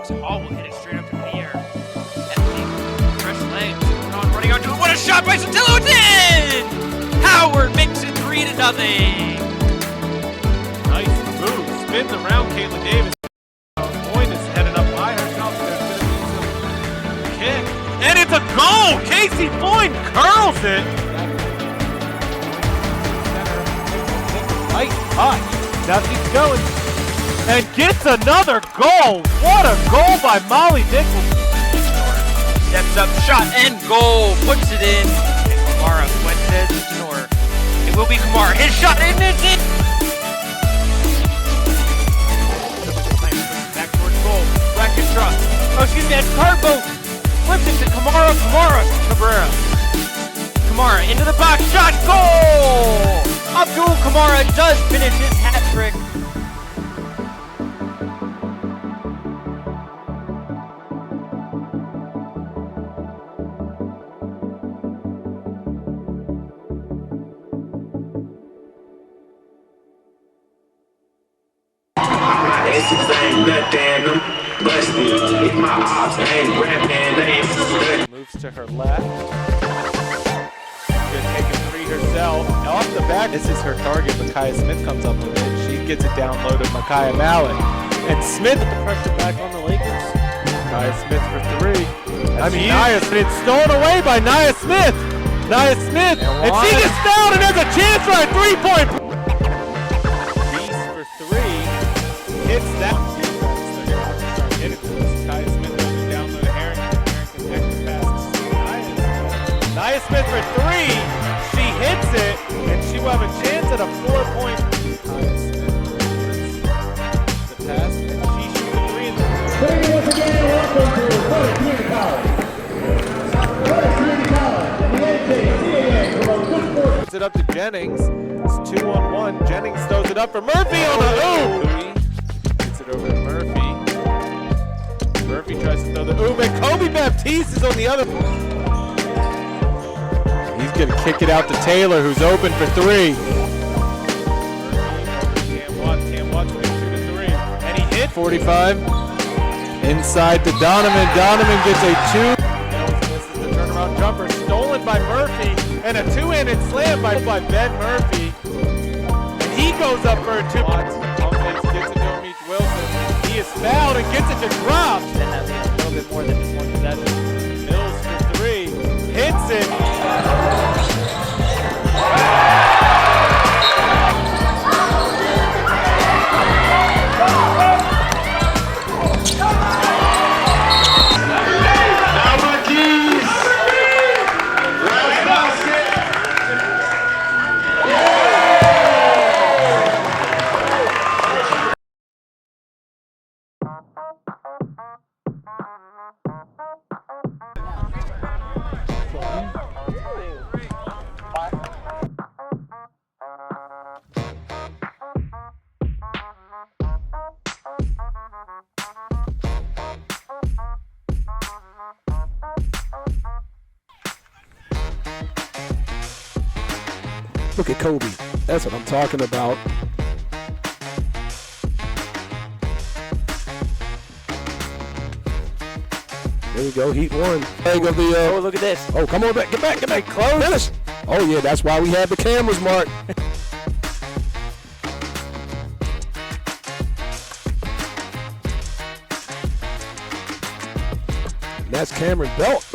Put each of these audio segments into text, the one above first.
box. Hall will hit it straight up into the air. And fresh legs. Running onto it. What a shot by Sotillo! It's in! Howard makes it 3-0. Nice move. Spins around Caitlin Davis. Boyne is headed up by herself. There's going to be some kick. And it's a goal! Casey Boyne curls it! Nice touch. Now she's going and gets another goal. What a goal by Molly Nichols. Steps up, shot, and goal. Puts it in. And Kamara Fuentes Tenor. It will be Kamara. His shot, and it's in. Back towards goal. Bracket truck. Oh, excuse me, that's Carbo. Flips it to Kamara. Cabrera. Kamara into the box. Shot, goal! Abdul Kamara does finish his hat trick. Moves to her left. She's gonna take a three herself. Off the back, this is her target. Micaiah Smith comes up with it. She gets it down low to Micaiah Mallett. And Smith with the pressure back on the Lakers. Micaiah Smith for three. Nia Smith stolen away by Nia Smith. Nia Smith. And she gets down and has a chance for a 3-point. Reese for three. Hits that. Micaiah Smith goes down low to Harrington. Harrington takes the pass. Nia Smith for three. She hits it, and she will have a chance at a 4-point. Nia Smith the pass, and she shoots a three. Thank you once again. Welcome to College Community College. College Community College and the NJCAA promote good sports. Puts it up to Jennings. It's 2-on-1. Jennings throws it up for Murphy on the ooh. Gets it over to Murphy. Murphy tries to throw the ooh, and Kobe Baptiste is on the other. He's going to kick it out to Taylor, who's open for three. Cam Watts will get 2-3. And he hit 45. Inside to Donovan. Donovan gets a two. This is the turnaround jumper stolen by Murphy. And a two-handed slam by Ben Murphy. And he goes up for a two. Watts gets it to him, meets Wilson. He is fouled and gets it to drop. And that leaves a little bit more than just one possession. Mills for three. Hits it. Look at Kobe. That's what I'm talking about. There you go, Heat one. Oh, look at this. Oh, come on back, get back, close. Finish. Oh yeah, that's why we have the cameras, Mark. That's Cameron Belt.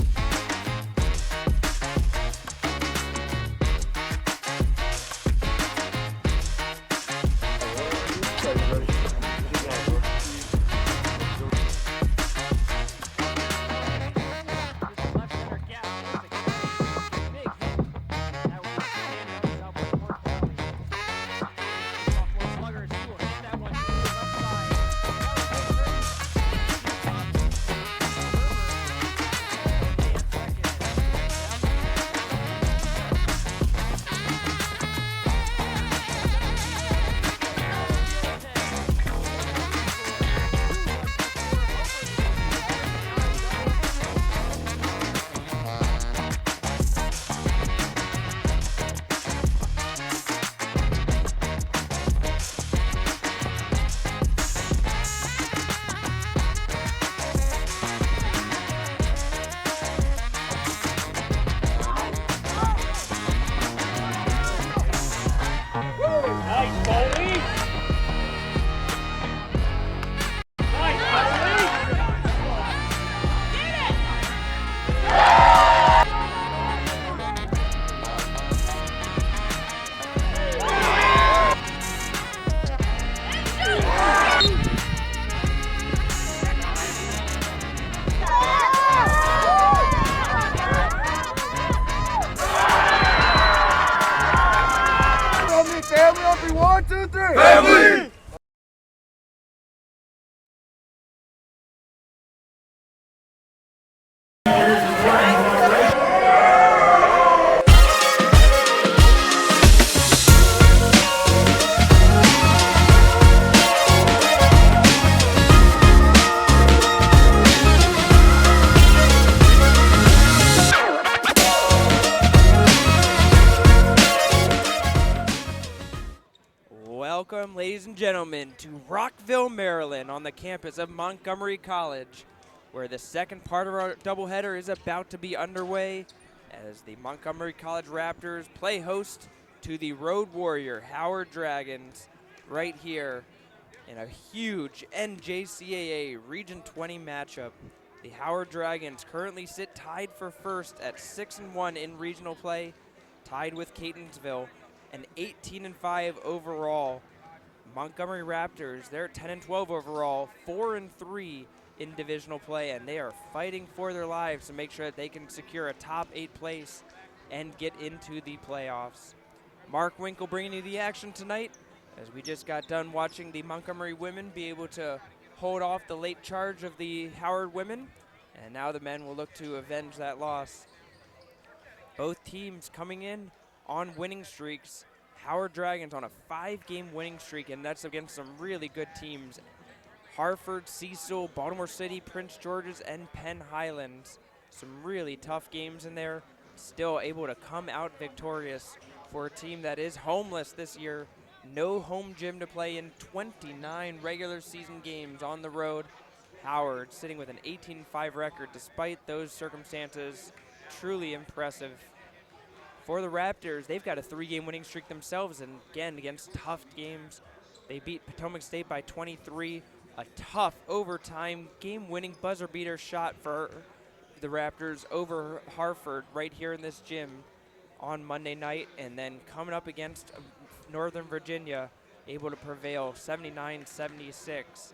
Welcome, ladies and gentlemen, to Rockville, Maryland, on the campus of Montgomery College, where the second part of our doubleheader is about to be underway as the Montgomery College Raptors play host to the Road Warrior Howard Dragons right here in a huge NJCAA Region 20 matchup. The Howard Dragons currently sit tied for first at 6-1 in regional play, tied with Catonsville, and 18-5 overall. Montgomery Raptors, they're 10-12 overall, 4-3 in divisional play, and they are fighting for their lives to make sure that they can secure a top 8 place and get into the playoffs. Mark Winkle bringing you the action tonight, as we just got done watching the Montgomery women be able to hold off the late charge of the Howard women, and now the men will look to avenge that loss. Both teams coming in on winning streaks. Howard Dragons on a 5-game winning streak, and that's against some really good teams. Hartford, Cecil, Baltimore City, Prince George's, and Penn Highlands. Some really tough games in there. Still able to come out victorious for a team that is homeless this year. No home gym to play in 29 regular season games on the road. Howard sitting with an 18-5 record despite those circumstances. Truly impressive. For the Raptors, they've got a 3-game winning streak themselves, and again, against tough games. They beat Potomac State by 23. A tough overtime game-winning buzzer beater shot for the Raptors over Hartford right here in this gym on Monday night, and then coming up against Northern Virginia, able to prevail 79-76.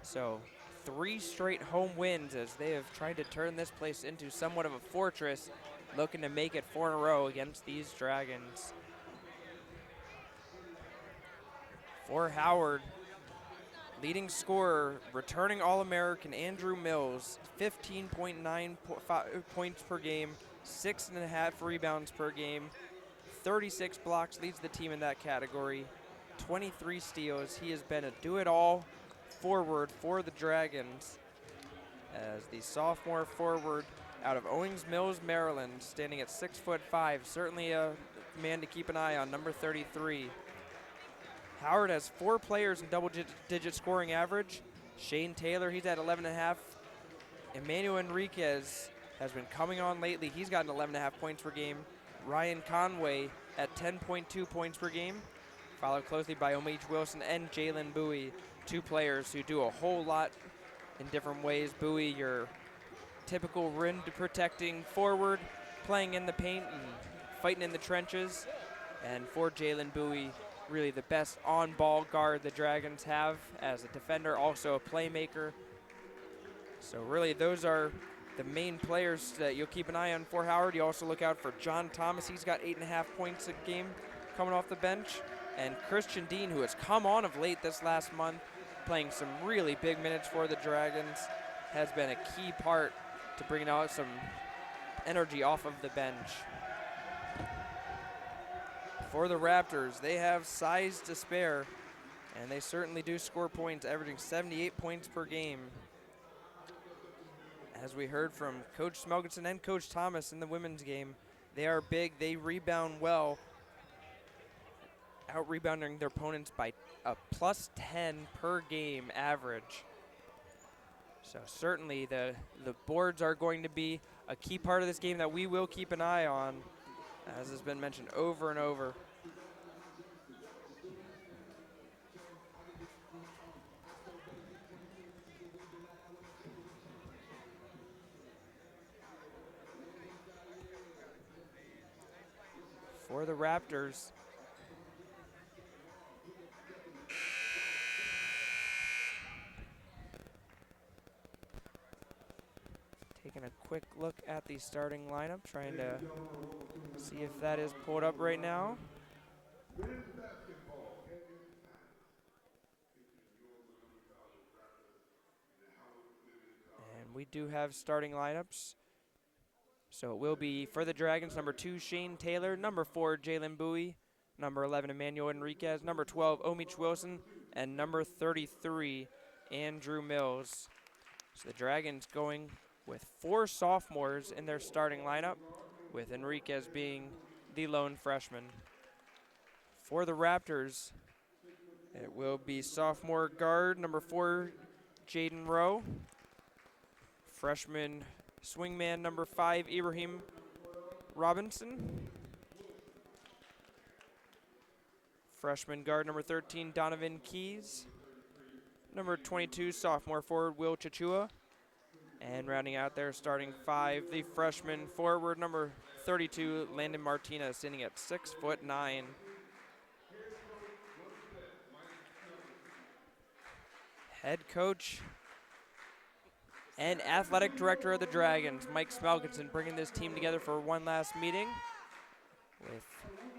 So 3 straight home wins as they have tried to turn this place into somewhat of a fortress, looking to make it 4 in a row against these Dragons. For Howard, leading scorer, returning All-American Andrew Mills, 15.9 points per game, 6.5 rebounds per game, 36 blocks, leads the team in that category, 23 steals. He has been a do-it-all forward for the Dragons, as the sophomore forward out of Owings Mills, Maryland, standing at 6'5", certainly a man to keep an eye on, number 33. Howard has 4 players in double-digit scoring average. Shane Taylor, he's at 11.5. Emmanuel Enriquez has been coming on lately. He's gotten 11.5 points per game. Ryan Conway at 10.2 points per game, followed closely by Omich Wilson and Jalen Bowie, 2 players who do a whole lot in different ways. Bowie, your typical rim protecting forward, playing in the paint and fighting in the trenches. And for Jalen Bowie, really the best on-ball guard the Dragons have as a defender, also a playmaker. So really those are the main players that you'll keep an eye on for Howard. You also look out for John Thomas. He's got 8.5 points a game coming off the bench. And Christian Dean, who has come on of late this last month, playing some really big minutes for the Dragons, has been a key part to bringing out some energy off of the bench. For the Raptors, they have size to spare, and they certainly do score points, averaging 78 points per game. As we heard from Coach Smelkinson and Coach Thomas in the women's game, they are big, they rebound well, out-rebounding their opponents by a +10 per game average. So certainly the boards are going to be a key part of this game that we will keep an eye on, as has been mentioned over and over. For the Raptors, taking a quick look at the starting lineup, trying to see if that is pulled up right now. And we do have starting lineups. So it will be for the Dragons, number 2, Shane Taylor, number 4, Jalen Bowie, number 11, Emmanuel Enriquez, number 12, Omich Wilson, and number 33, Andrew Mills. So the Dragons going with 4 sophomores in their starting lineup, with Enriquez being the lone freshman. For the Raptors, It will be sophomore guard number 4, Jaden Rowe. Freshman swingman number 5, Ibrahim Robinson. Freshman guard number 13, Donovan Keys. Number 22, sophomore forward, Will Chichua. And rounding out their starting 5, the freshman forward number 32, Landon Martinez, sitting at 6'9". Head coach and athletic director of the Dragons, Mike Smelkinson, bringing this team together for one last meeting with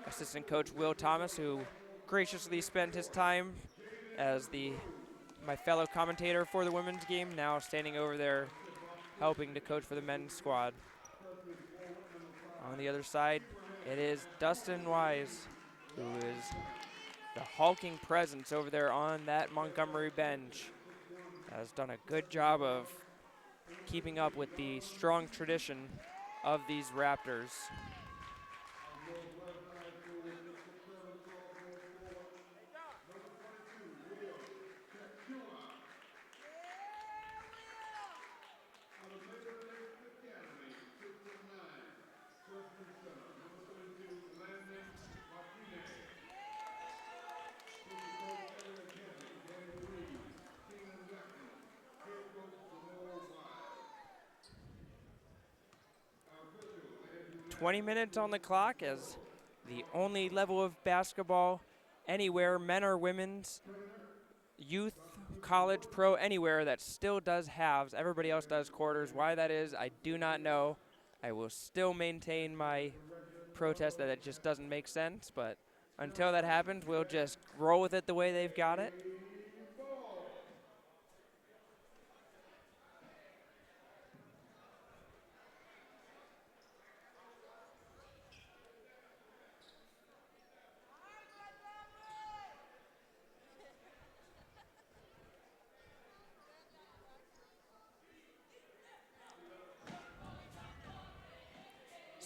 assistant coach Will Thomas, who graciously spent his time as my fellow commentator for the women's game, now standing over there helping to coach for the men's squad. On the other side, it is Dustin Wise, who is the hulking presence over there on that Montgomery bench. Has done a good job of keeping up with the strong tradition of these Raptors. "20 minutes on the clock as the only level of basketball anywhere, men or women's, youth, college, pro, anywhere, that still does halves. Everybody else does quarters. Why that is, I do not know. I will still maintain my protest that it just doesn't make sense, but until that happens, we'll just roll with it the way they've got it.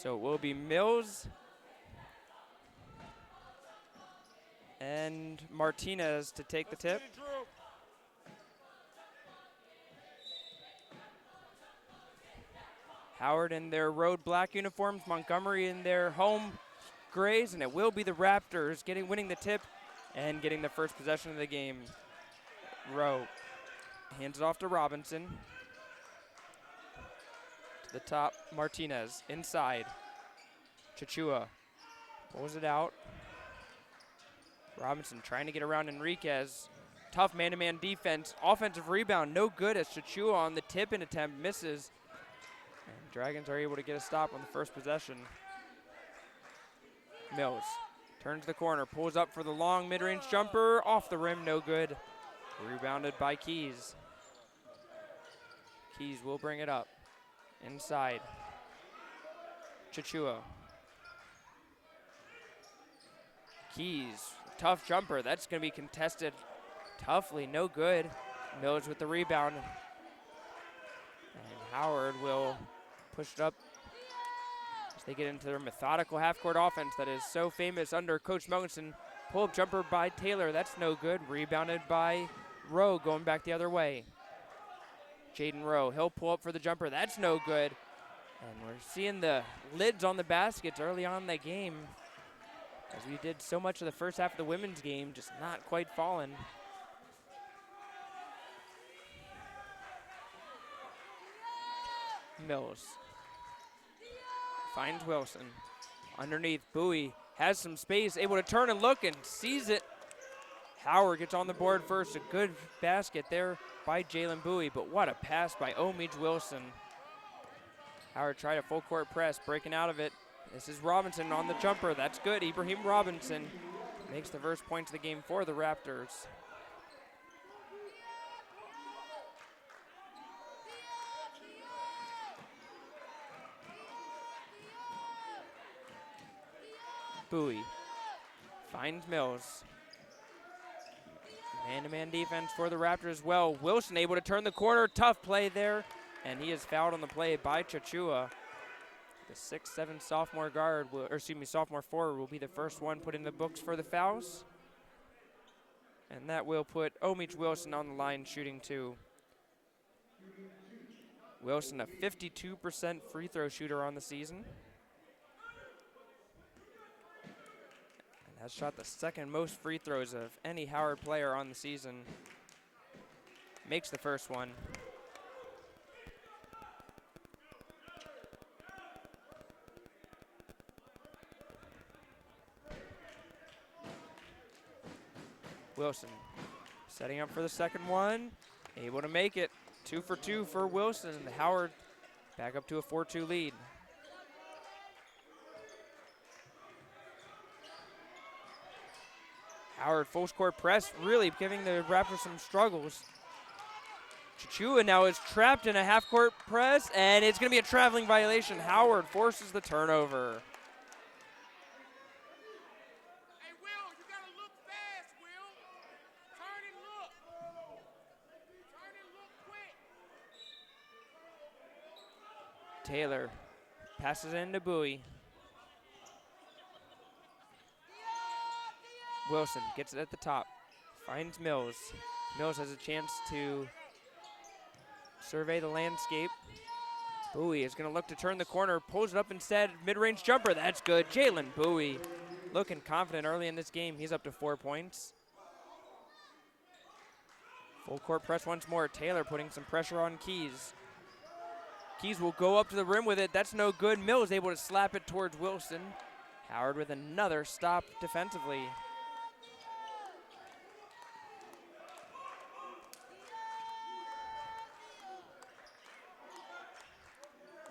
So it will be Mills and Martinez to take the tip. Howard in their road black uniforms, Montgomery in their home grays, and it will be the Raptors winning the tip and getting the first possession of the game. Rowe hands it off to Robinson. To the top, Martinez inside. Chichua pulls it out. Robinson trying to get around Enriquez. Tough man-to-man defense. Offensive rebound, no good as Chichua on the tip-in attempt misses. And Dragons are able to get a stop on the first possession. Mills turns the corner, pulls up for the long mid-range jumper. Off the rim, no good. Rebounded by Keys. Keys will bring it up. Inside. Chichua. Keys, tough jumper. That's going to be contested toughly, no good. Mills with the rebound. And Howard will push it up as they get into their methodical half-court offense that is so famous under Coach Melkinson. Pull-up jumper by Taylor, that's no good. Rebounded by Rowe, going back the other way. Jaden Rowe, he'll pull up for the jumper, that's no good. And we're seeing the lids on the baskets early on in the game, as we did so much of the first half of the women's game, just not quite falling. Mills finds Wilson. Underneath, Bowie has some space, able to turn and look and sees it. Howard gets on the board first. A good basket there by Jalen Bowie, but what a pass by Omij Wilson. Howard tried a full court press, breaking out of it. This is Robinson on the jumper. That's good. Ibrahim Robinson makes the first points of the game for the Raptors. Bowie finds Mills. Man-to-man defense for the Raptors as well. Wilson able to turn the corner. Tough play there. And he is fouled on the play by Chichua. The 6'7" sophomore sophomore forward will be the first one put in the books for the fouls. And that will put Omich Wilson on the line shooting 2. Wilson, a 52% free throw shooter on the season. And has shot the second most free throws of any Howard player on the season. Makes the first one. Wilson setting up for the second one. Able to make it. 2 for 2 for Wilson. Howard back up to a 4-2 lead. Howard full court press, really giving the Raptors some struggles. Chichua now is trapped in a half-court press, and it's going to be a traveling violation. Howard forces the turnover. Hey, Will, you got to look fast, Will. Turn and look. Turn and look quick. Taylor passes into Bowie. Wilson gets it at the top, finds Mills. Mills has a chance to survey the landscape. Bowie is going to look to turn the corner, pulls it up instead, mid-range jumper, that's good. Jalen Bowie looking confident early in this game. He's up to 4 points. Full court press once more. Taylor putting some pressure on Keys. Keys will go up to the rim with it. That's no good. Mills able to slap it towards Wilson. Howard with another stop defensively.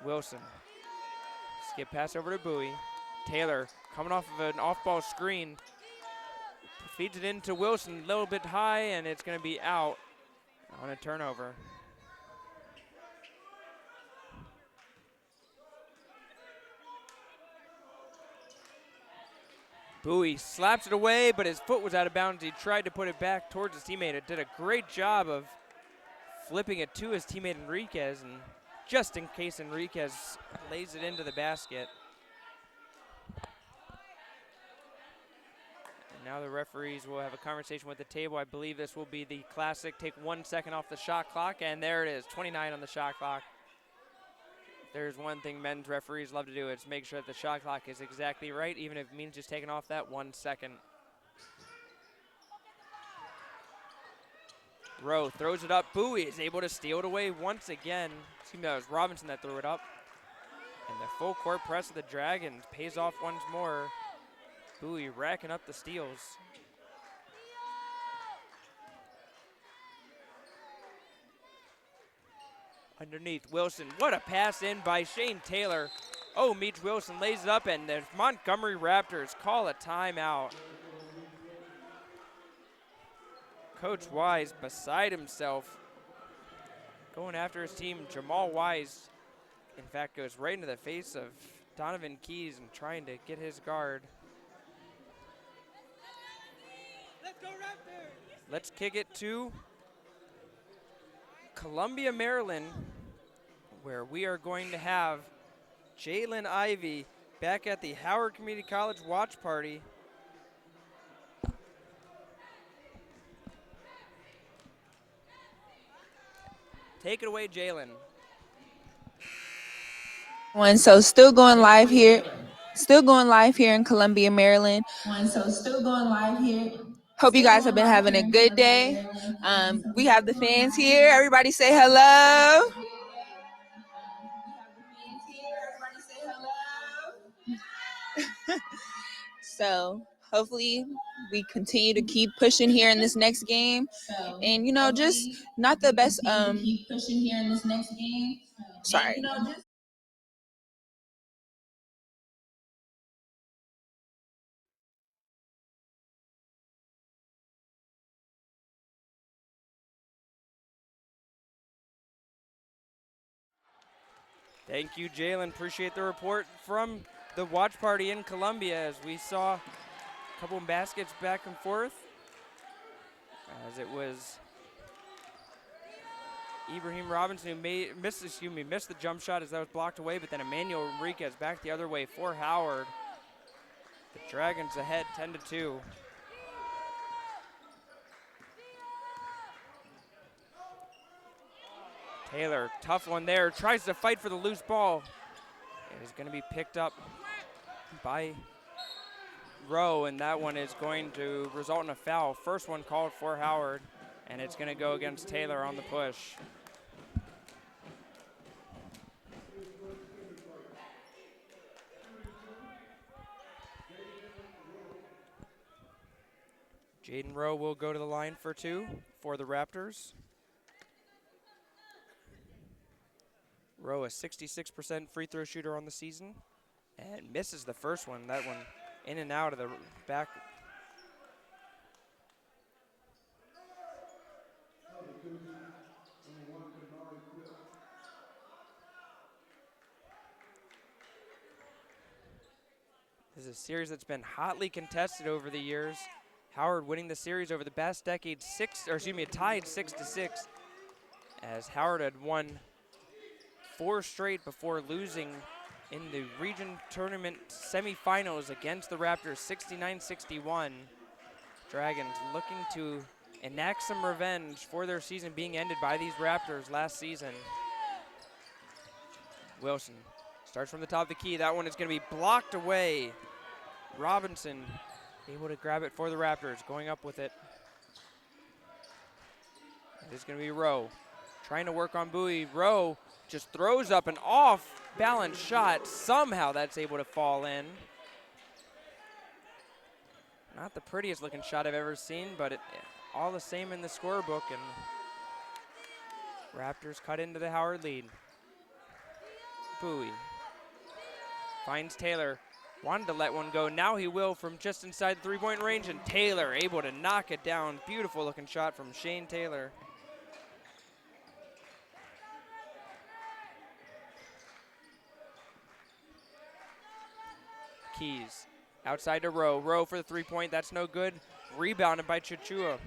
Wilson. Skip pass over to Bowie. Taylor coming off of an off-ball screen. Feeds it into Wilson, a little bit high, and it's going to be out on a turnover. Bowie slaps it away, but his foot was out of bounds. He tried to put it back towards his teammate. It did a great job of flipping it to his teammate Enriquez, and just in case Enriquez lays it into the basket. And now the referees will have a conversation with the table. I believe this will be the classic take 1 second off the shot clock, and there it is, 29 on the shot clock. There's one thing men's referees love to do, is make sure that the shot clock is exactly right, even if it means just taking off that 1 second. Rowe throws it up. Bowie is able to steal it away once again. Excuse me, that was Robinson that threw it up. And the full court press of the Dragons pays off once more. Bowie racking up the steals. Underneath, Wilson. What a pass in by Shane Taylor. Oh, Meach Wilson lays it up, and the Montgomery Raptors call a timeout. Coach Wise beside himself, going after his team. Jamal Wise, in fact, goes right into the face of Donovan Keys and trying to get his guard. Let's go, Raptors. Let's kick it to Columbia, Maryland, where we are going to have Jalen Ivey back at the Howard Community College watch party. Take it away, Jalen. So still going live here in Columbia, Maryland. Hope you guys have been having a good day. We have the fans here. Everybody say hello. So hopefully we continue to keep pushing here in this next game. And just not the best sorry. Thank you, Jalen. Appreciate the report from the watch party in Columbia, as we saw a couple of baskets back and forth, as it was Ibrahim Robinson who missed the jump shot as that was blocked away, but then Emmanuel Enriquez back the other way for Howard. The Dragons ahead 10-2. Taylor, tough one there, tries to fight for the loose ball. It is going to be picked up by Rowe, and that one is going to result in a foul. First one called for Howard, and it's going to go against Taylor on the push. Jaden Rowe will go to the line for 2 for the Raptors. Rowe, a 66% free throw shooter on the season, and misses the first one. That one in and out of the back. This is a series that's been hotly contested over the years. Howard winning the series over the past decade, tied 6-6, as Howard had won 4 straight before losing in the region tournament semifinals against the Raptors, 69-61. Dragons looking to enact some revenge for their season being ended by these Raptors last season. Wilson starts from the top of the key. That one is going to be blocked away. Robinson able to grab it for the Raptors, going up with it. It is going to be Rowe trying to work on Bowie. Rowe just throws up an off-balance shot. Somehow that's able to fall in. Not the prettiest looking shot I've ever seen, but all the same in the scorebook, and Raptors cut into the Howard lead. Bowie finds Taylor. Wanted to let one go. Now he will from just inside the three-point range, and Taylor able to knock it down. Beautiful looking shot from Shane Taylor. Keys outside to Rowe. Rowe for the three-point. That's no good. Rebounded by Chichua.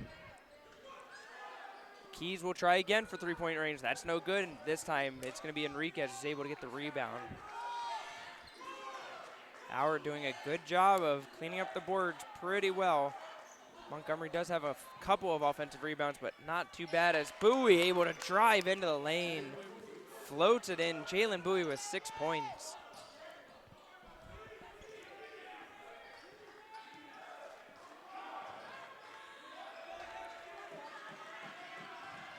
Keys will try again for three-point range. That's no good. And this time it's going to be Enriquez who's able to get the rebound. Howard doing a good job of cleaning up the boards pretty well. Montgomery does have a couple of offensive rebounds, but not too bad, as Bowie able to drive into the lane. Floats it in. Jalen Bowie with 6 points.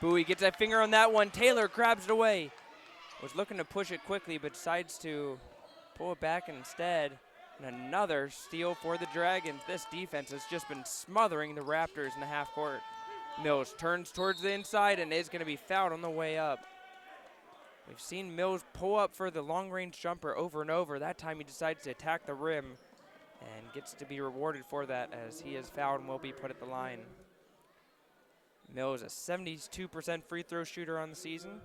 Bowie gets a finger on that one. Taylor grabs it away. Was looking to push it quickly, but decides to pull it back instead. And another steal for the Dragons. This defense has just been smothering the Raptors in the half court. Mills turns towards the inside and is going to be fouled on the way up. We've seen Mills pull up for the long-range jumper over and over. That time he decides to attack the rim and gets to be rewarded for that, as he is fouled and will be put at the line. Mills, a 72% free throw shooter on the season.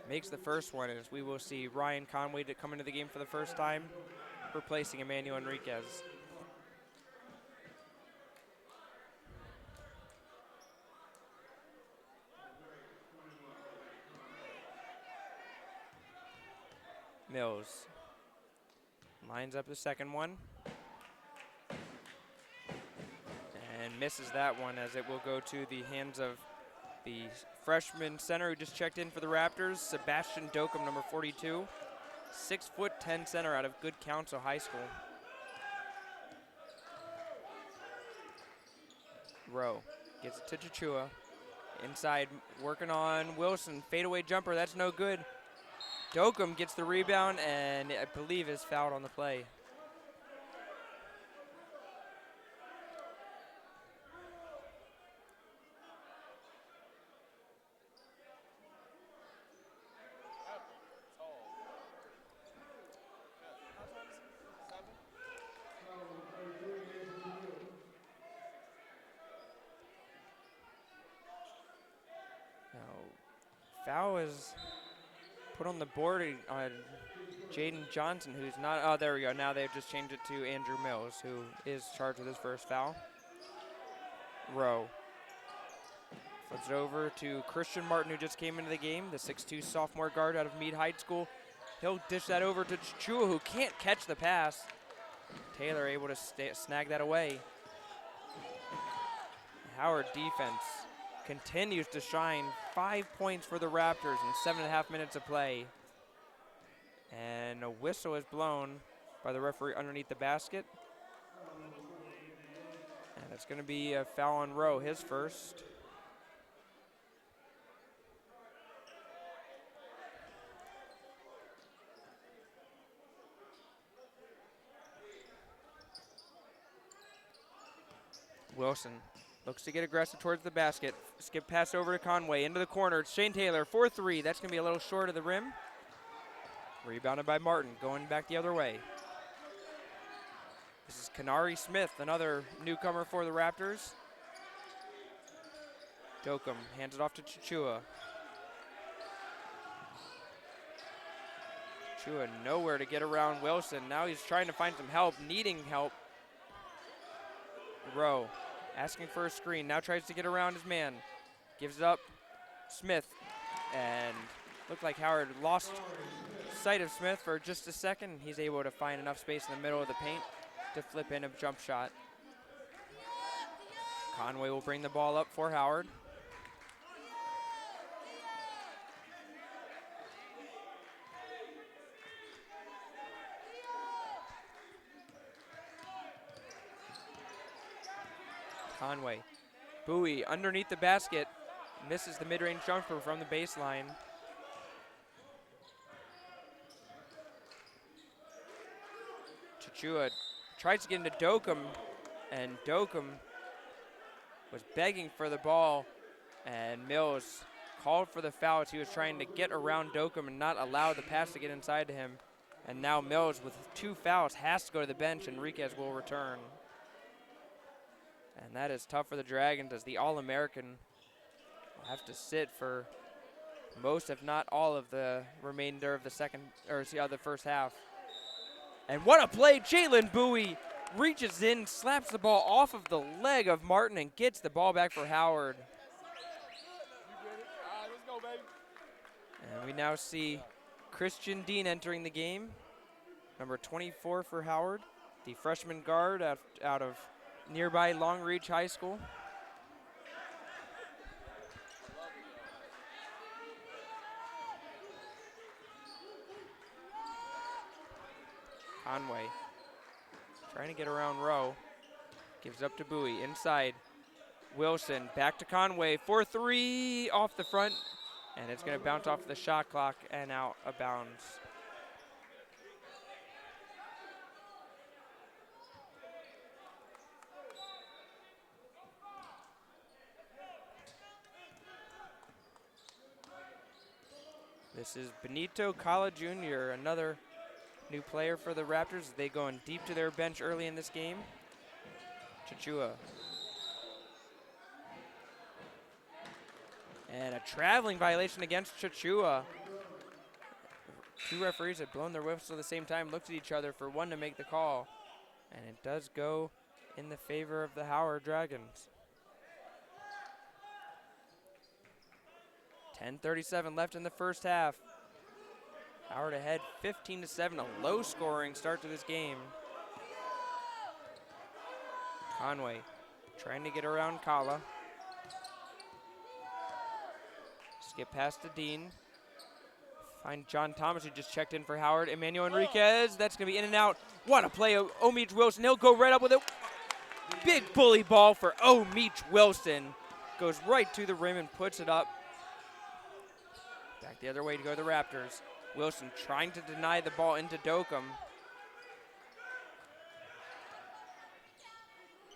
Makes the first one, as we will see Ryan Conway to come into the game for the first time, replacing Emmanuel Enriquez. Mills lines up the second one and misses that one, as it will go to the hands of the freshman center who just checked in for the Raptors, Sebastian Dokum, number 42. 6'10" center out of Good Counsel High School. Rowe gets it to Chichua. Inside, working on Wilson. Fadeaway jumper, that's no good. Dokum gets the rebound and I believe is fouled on the play. Foul is put on the board on Jaden Johnson, who's not, oh, there we go. Now they've just changed it to Andrew Mills, who is charged with his first foul. Rowe Flips it over to Christian Martin, who just came into the game, the 6'2 sophomore guard out of Meade High School. He'll dish that over to Chua, who can't catch the pass. Taylor able to snag that away. Howard defense continues to shine. 5 points for the Raptors in 7.5 minutes of play. And a whistle is blown by the referee underneath the basket. And it's going to be a foul on Rowe, his first. Wilson looks to get aggressive towards the basket. Skip pass over to Conway, into the corner. It's Shane Taylor, 4-3. That's going to be a little short of the rim. Rebounded by Martin, going back the other way. This is Kanari Smith, another newcomer for the Raptors. Dokum hands it off to Chichua. Chichua nowhere to get around Wilson. Now he's trying to find some help, needing help. Rowe asking for a screen, now tries to get around his man. Gives it up, Smith, and looked like Howard lost sight of Smith for just a second. He's able to find enough space in the middle of the paint to flip in a jump shot. Conway will bring the ball up for Howard. Conway, Bowie underneath the basket, misses the mid-range jumper from the baseline. Chichua tries to get into Dokum, and Dokum was begging for the ball, and Mills called for the foul as he was trying to get around Dokum and not allow the pass to get inside to him. And now Mills, with 2 fouls, has to go to the bench. Enriquez will return. And that is tough for the Dragons, as the All-American will have to sit for most, if not all, of the remainder of the first half. And what a play! Jalen Bowie reaches in, slaps the ball off of the leg of Martin, and gets the ball back for Howard. Let's go, baby. And we now see Christian Dean entering the game, number 24 for Howard, the freshman guard out of nearby Long Reach High School. Conway trying to get around Rowe. Gives up to Bowie inside. Wilson back to Conway. 4-3 off the front. And it's going to bounce off the shot clock and out of bounds. This is Benito Cala Jr., another new player for the Raptors. They going deep to their bench early in this game. Chichua. And a traveling violation against Chichua. 2 referees had blown their whistles at the same time, looked at each other for one to make the call. And it does go in the favor of the Howard Dragons. 10:37 left in the first half. Howard ahead 15-7, a low scoring start to this game. Conway trying to get around Kala. Skip past to Dean. Find John Thomas, who just checked in for Howard. Emmanuel Enriquez, that's gonna be in and out. What a play, Omich Wilson. He'll go right up with it. Big bully ball for Omich Wilson. Goes right to the rim and puts it up. Back the other way to go the Raptors. Wilson trying to deny the ball into Dokum.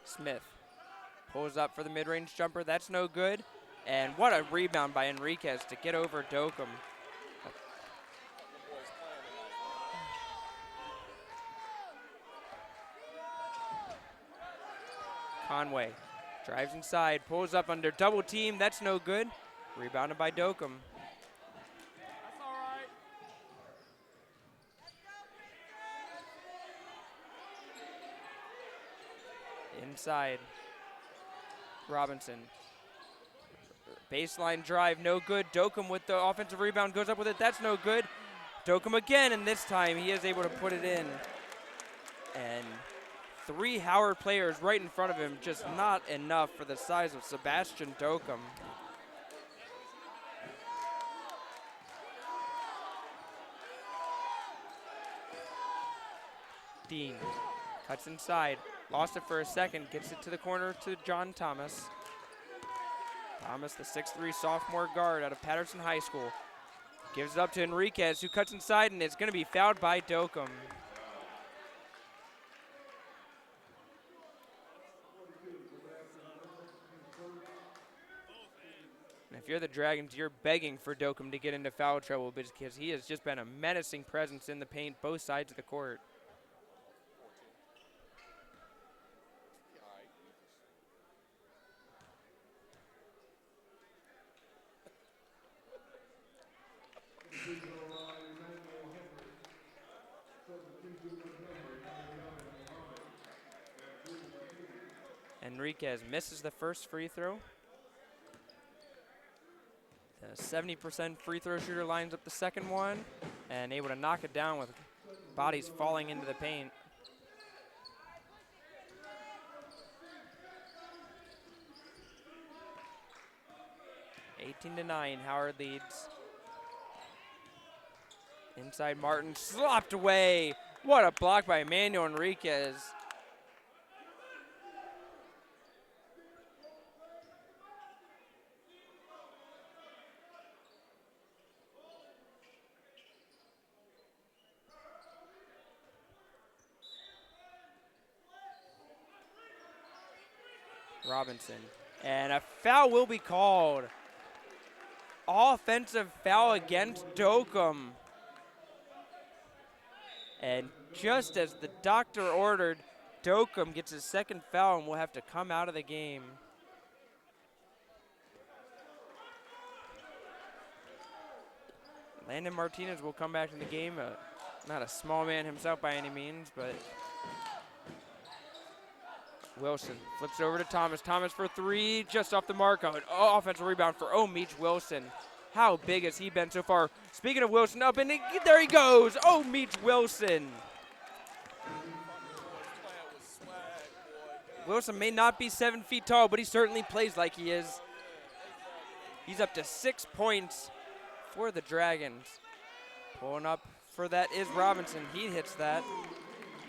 Smith pulls up for the mid-range jumper. That's no good. And what a rebound by Enriquez to get over Dokum. Conway drives inside, pulls up under double team. That's no good. Rebounded by Dokum. That's all right. Inside. Robinson. Baseline drive, no good. Dokum with the offensive rebound goes up with it. That's no good. Dokum again, and this time he is able to put it in. And 3 Howard players right in front of him, just not enough for the size of Sebastian Dokum. Dean cuts inside, lost it for a second, gets it to the corner to John Thomas. Thomas, the 6'3" sophomore guard out of Patterson High School, gives it up to Enriquez, who cuts inside, and it's going to be fouled by Dokum. And if you're the Dragons, you're begging for Dokum to get into foul trouble because he has just been a menacing presence in the paint, both sides of the court. Enriquez misses the first free throw. The 70% free throw shooter lines up the second one and able to knock it down with bodies falling into the paint. (18-9), Howard leads. Inside Martin, slopped away. What a block by Emmanuel Enriquez. Robinson, and a foul will be called. Offensive foul against Dokum. And just as the doctor ordered, Dokum gets his second foul and will have to come out of the game. Landon Martinez will come back to the game. Not a small man himself by any means, but Wilson flips over to Thomas. Thomas for 3, just off the mark. Offensive rebound for Meach Wilson. How big has he been so far? Speaking of Wilson, up and there he goes. Meach Wilson. Wilson may not be 7 feet tall, but he certainly plays like he is. He's up to 6 points for the Dragons. Pulling up for that is Robinson. He hits that.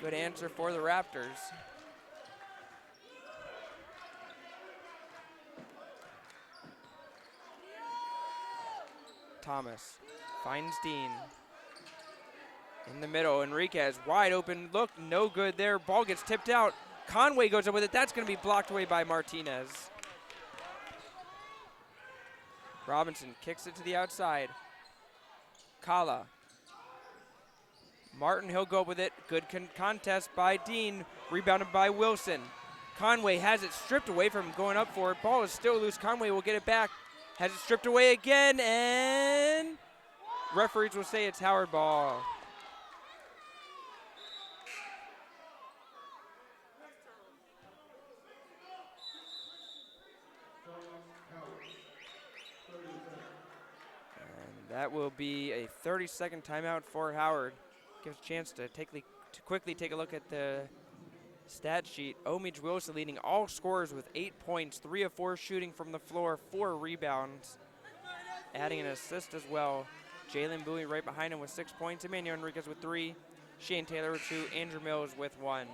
Good answer for the Raptors. Thomas finds Dean. In the middle, Enriquez, wide open look, no good there. Ball gets tipped out. Conway goes up with it. That's going to be blocked away by Martinez. Robinson kicks it to the outside. Kala. Martin, he'll go with it. Good contest by Dean. Rebounded by Wilson. Conway has it stripped away from him, going up for it. Ball is still loose. Conway will get it back. Has it stripped away again, and referees will say it's Howard ball. And that will be a 30-second timeout for Howard. Gives a chance to quickly take a look at the stat sheet. Meach Wilson leading all scorers with 8 points, 3 of 4 shooting from the floor, 4 rebounds, adding an assist as well. Jalen Bowie right behind him with 6 points. Emmanuel Enriquez with 3. Shane Taylor with 2. Andrew Mills with 1.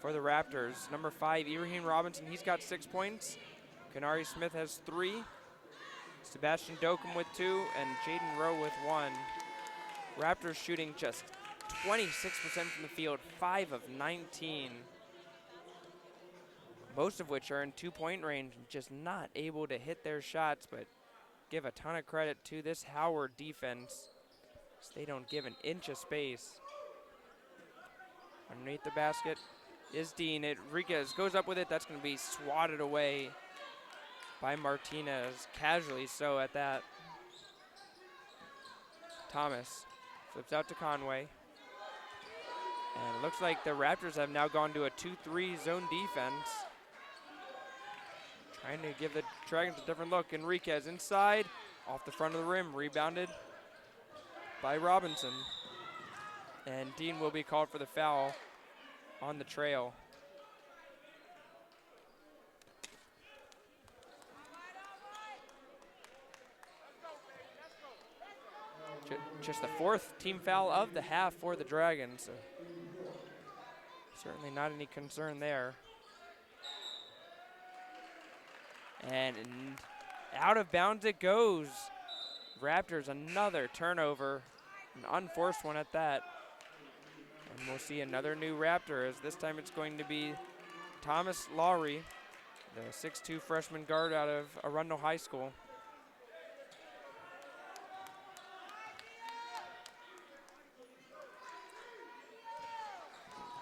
For the Raptors, number 5, Ibrahim Robinson, he's got 6 points. Kenari Smith has 3. Sebastian Dokum with 2, and Jaden Rowe with 1. Raptors shooting just 26% from the field, 5 of 19. Most of which are in 2-point range, just not able to hit their shots, but give a ton of credit to this Howard defense. They don't give an inch of space. Underneath the basket is Dean. Enriquez goes up with it. That's going to be swatted away by Martinez, casually so at that. Thomas flips out to Conway. And it looks like the Raptors have now gone to a 2-3 zone defense. Trying to give the Dragons a different look. Enriquez inside, off the front of the rim, rebounded by Robinson. And Dean will be called for the foul on the trail. Just the 4th team foul of the half for the Dragons. So certainly not any concern there. And out of bounds it goes. Raptors another turnover, an unforced one at that. And we'll see another new Raptor, as this time it's going to be Thomas Lowry, the 6'2" freshman guard out of Arundel High School.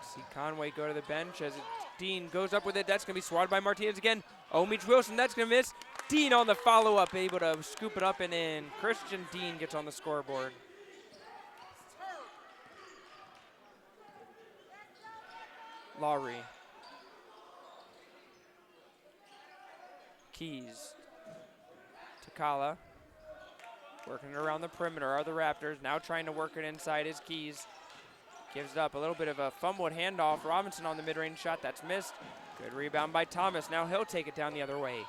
See Conway go to the bench as Dean goes up with it. That's going to be swatted by Martinez again. Omich Wilson, that's going to miss. Dean on the follow-up, able to scoop it up and in. Christian Dean gets on the scoreboard. Lowry. Keys. Takala. Working it around the perimeter are the Raptors. Now trying to work it inside his Keys. Gives it up, a little bit of a fumbled handoff. Robinson on the mid-range shot, that's missed. Good rebound by Thomas. Now he'll take it down the other way.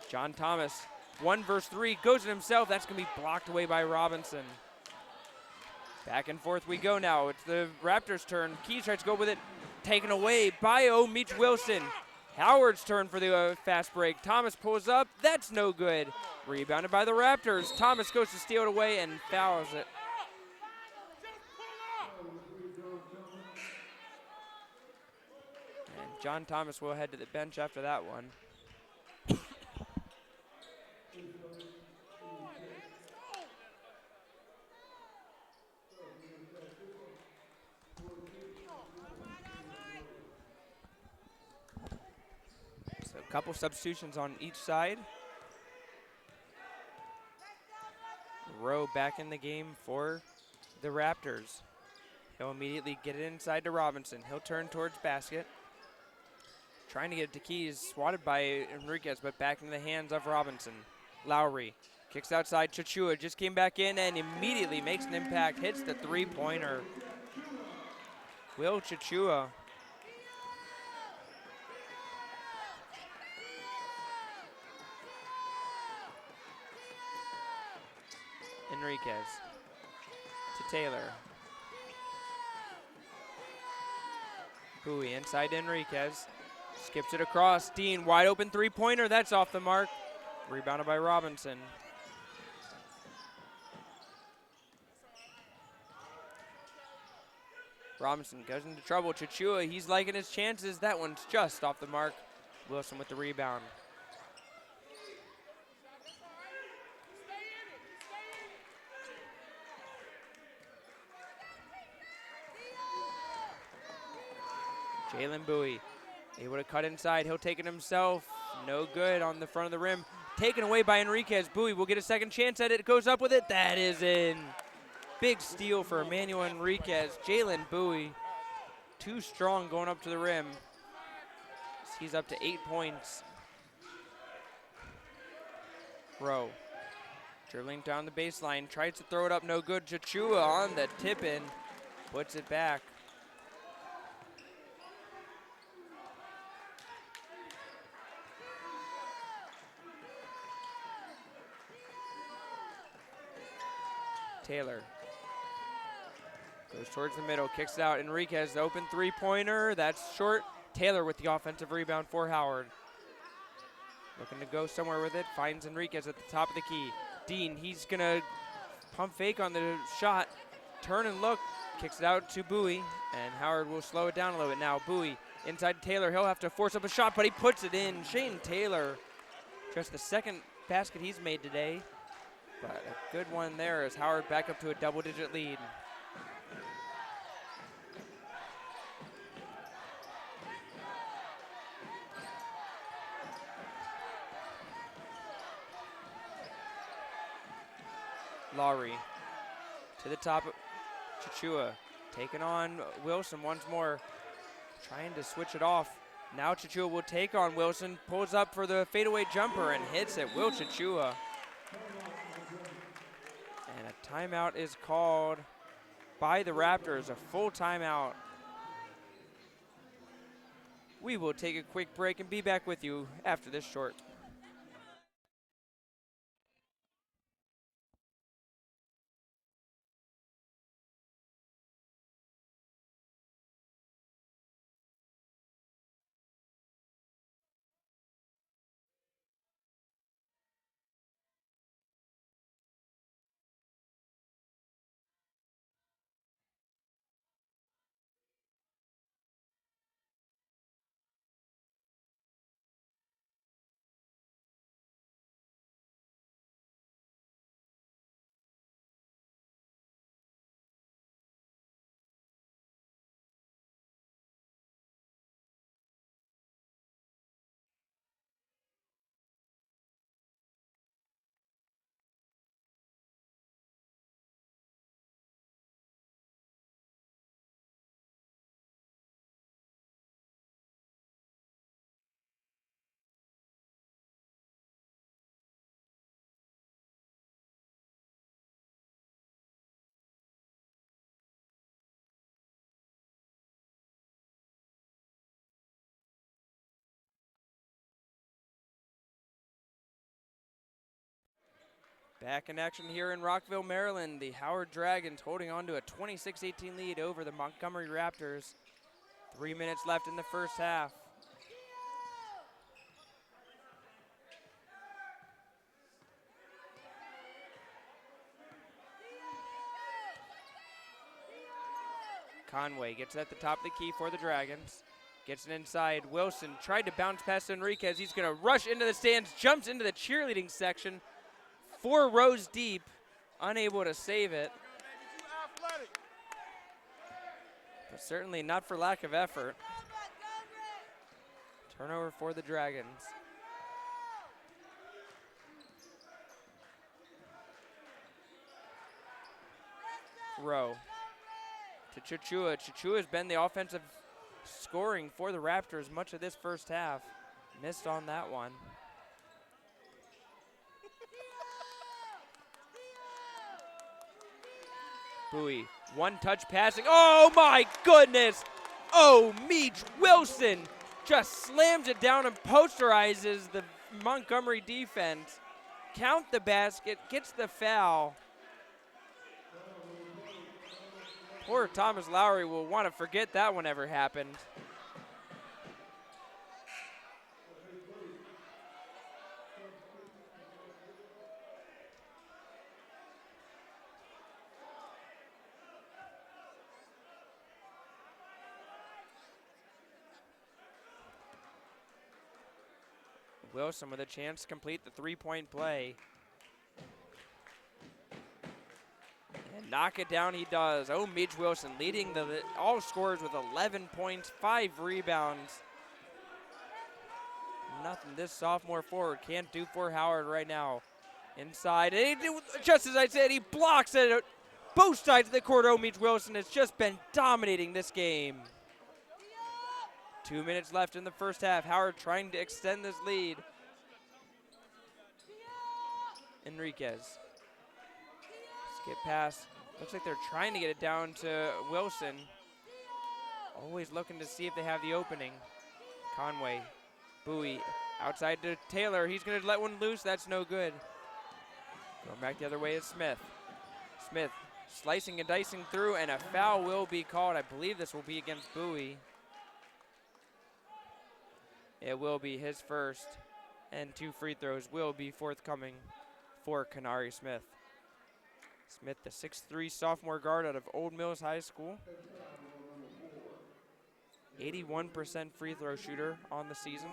John Thomas, 1 versus 3, goes it himself. That's gonna be blocked away by Robinson. Back and forth we go now. It's the Raptors' turn. Keys tries to go with it. Taken away by Omich Wilson. Howard's turn for the fast break. Thomas pulls up, that's no good. Rebounded by the Raptors. Thomas goes to steal it away and fouls it. John Thomas will head to the bench after that one. So a couple substitutions on each side. Rowe back in the game for the Raptors. He'll immediately get it inside to Robinson. He'll turn towards basket. Trying to get it to Keys, swatted by Enriquez, but back into the hands of Robinson. Lowry kicks outside. Chachua just came back in and immediately makes an impact, hits the three-pointer. Will Chachua. Enriquez to Taylor. Bowie inside to Enriquez. Skips it across. Dean, wide open three-pointer. That's off the mark. Rebounded by Robinson. Robinson goes into trouble. Chachua, he's liking his chances. That one's just off the mark. Wilson with the rebound. Jalen Bowie able to cut inside. He'll take it himself. No good on the front of the rim. Taken away by Enriquez. Bowie will get a second chance at it. Goes up with it. That is in. Big steal for Emmanuel Enriquez. Jalen Bowie, too strong going up to the rim. He's up to 8 points. Rowe dribbling down the baseline. Tries to throw it up. No good. Chachua on the tip-in. Puts it back. Taylor goes towards the middle, kicks it out. Enriquez, the open three-pointer. That's short. Taylor with the offensive rebound for Howard. Looking to go somewhere with it. Finds Enriquez at the top of the key. Dean, he's going to pump fake on the shot. Turn and look. Kicks it out to Bowie, and Howard will slow it down a little bit now. Bowie inside Taylor. He'll have to force up a shot, but he puts it in. Shane Taylor, just the second basket he's made today. But a good one there as Howard back up to a double-digit lead. Lowry to the top. Chachua taking on Wilson once more. Trying to switch it off. Now Chichua will take on Wilson, pulls up for the fadeaway jumper and hits it. Will Chichua. And a timeout is called by the Raptors, a full timeout. We will take a quick break and be back with you after this short. Back in action here in Rockville, Maryland. The Howard Dragons holding on to a 26-18 lead over the Montgomery Raptors. 3 minutes left in the first half. Conway gets it at the top of the key for the Dragons. Gets it inside. Wilson tried to bounce past Enriquez. He's going to rush into the stands, jumps into the cheerleading section. 4 rows deep, unable to save it. But certainly not for lack of effort. Turnover for the Dragons. Rowe to Chichua. Chichua has been the offensive scoring for the Raptors much of this first half. Missed on that one. Bowie, one-touch passing. Oh my goodness! Oh, Meach Wilson just slams it down and posterizes the Montgomery defense. Count the basket, gets the foul. Poor Thomas Lowry will want to forget that one ever happened. Wilson with a chance to complete the three-point play. And knock it down he does. Oh, Midge Wilson leading the all scorers with 11 points, 5 rebounds. Nothing this sophomore forward can't do for Howard right now. Inside, and just as I said, he blocks it. Both sides of the court, oh, Midge Wilson has just been dominating this game. 2 minutes left in the first half. Howard trying to extend this lead. Enriquez. Skip pass. Looks like they're trying to get it down to Wilson. Always looking to see if they have the opening. Conway. Bowie outside to Taylor. He's going to let one loose. That's no good. Going back the other way is Smith. Smith slicing and dicing through, and a foul will be called. I believe this will be against Bowie. It will be his first, and 2 free throws will be forthcoming for Kanari Smith. Smith, the 6'3" sophomore guard out of Old Mills High School. 81% free throw shooter on the season.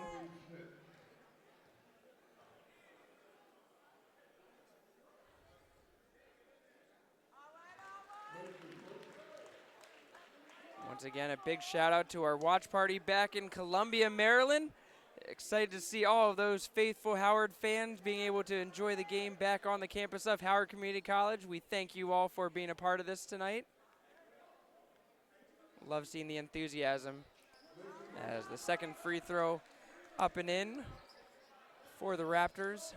Once again, a big shout out to our watch party back in Columbia, Maryland. Excited to see all of those faithful Howard fans being able to enjoy the game back on the campus of Howard Community College. We thank you all for being a part of this tonight. Love seeing the enthusiasm. as the second free throw up and in for the Raptors.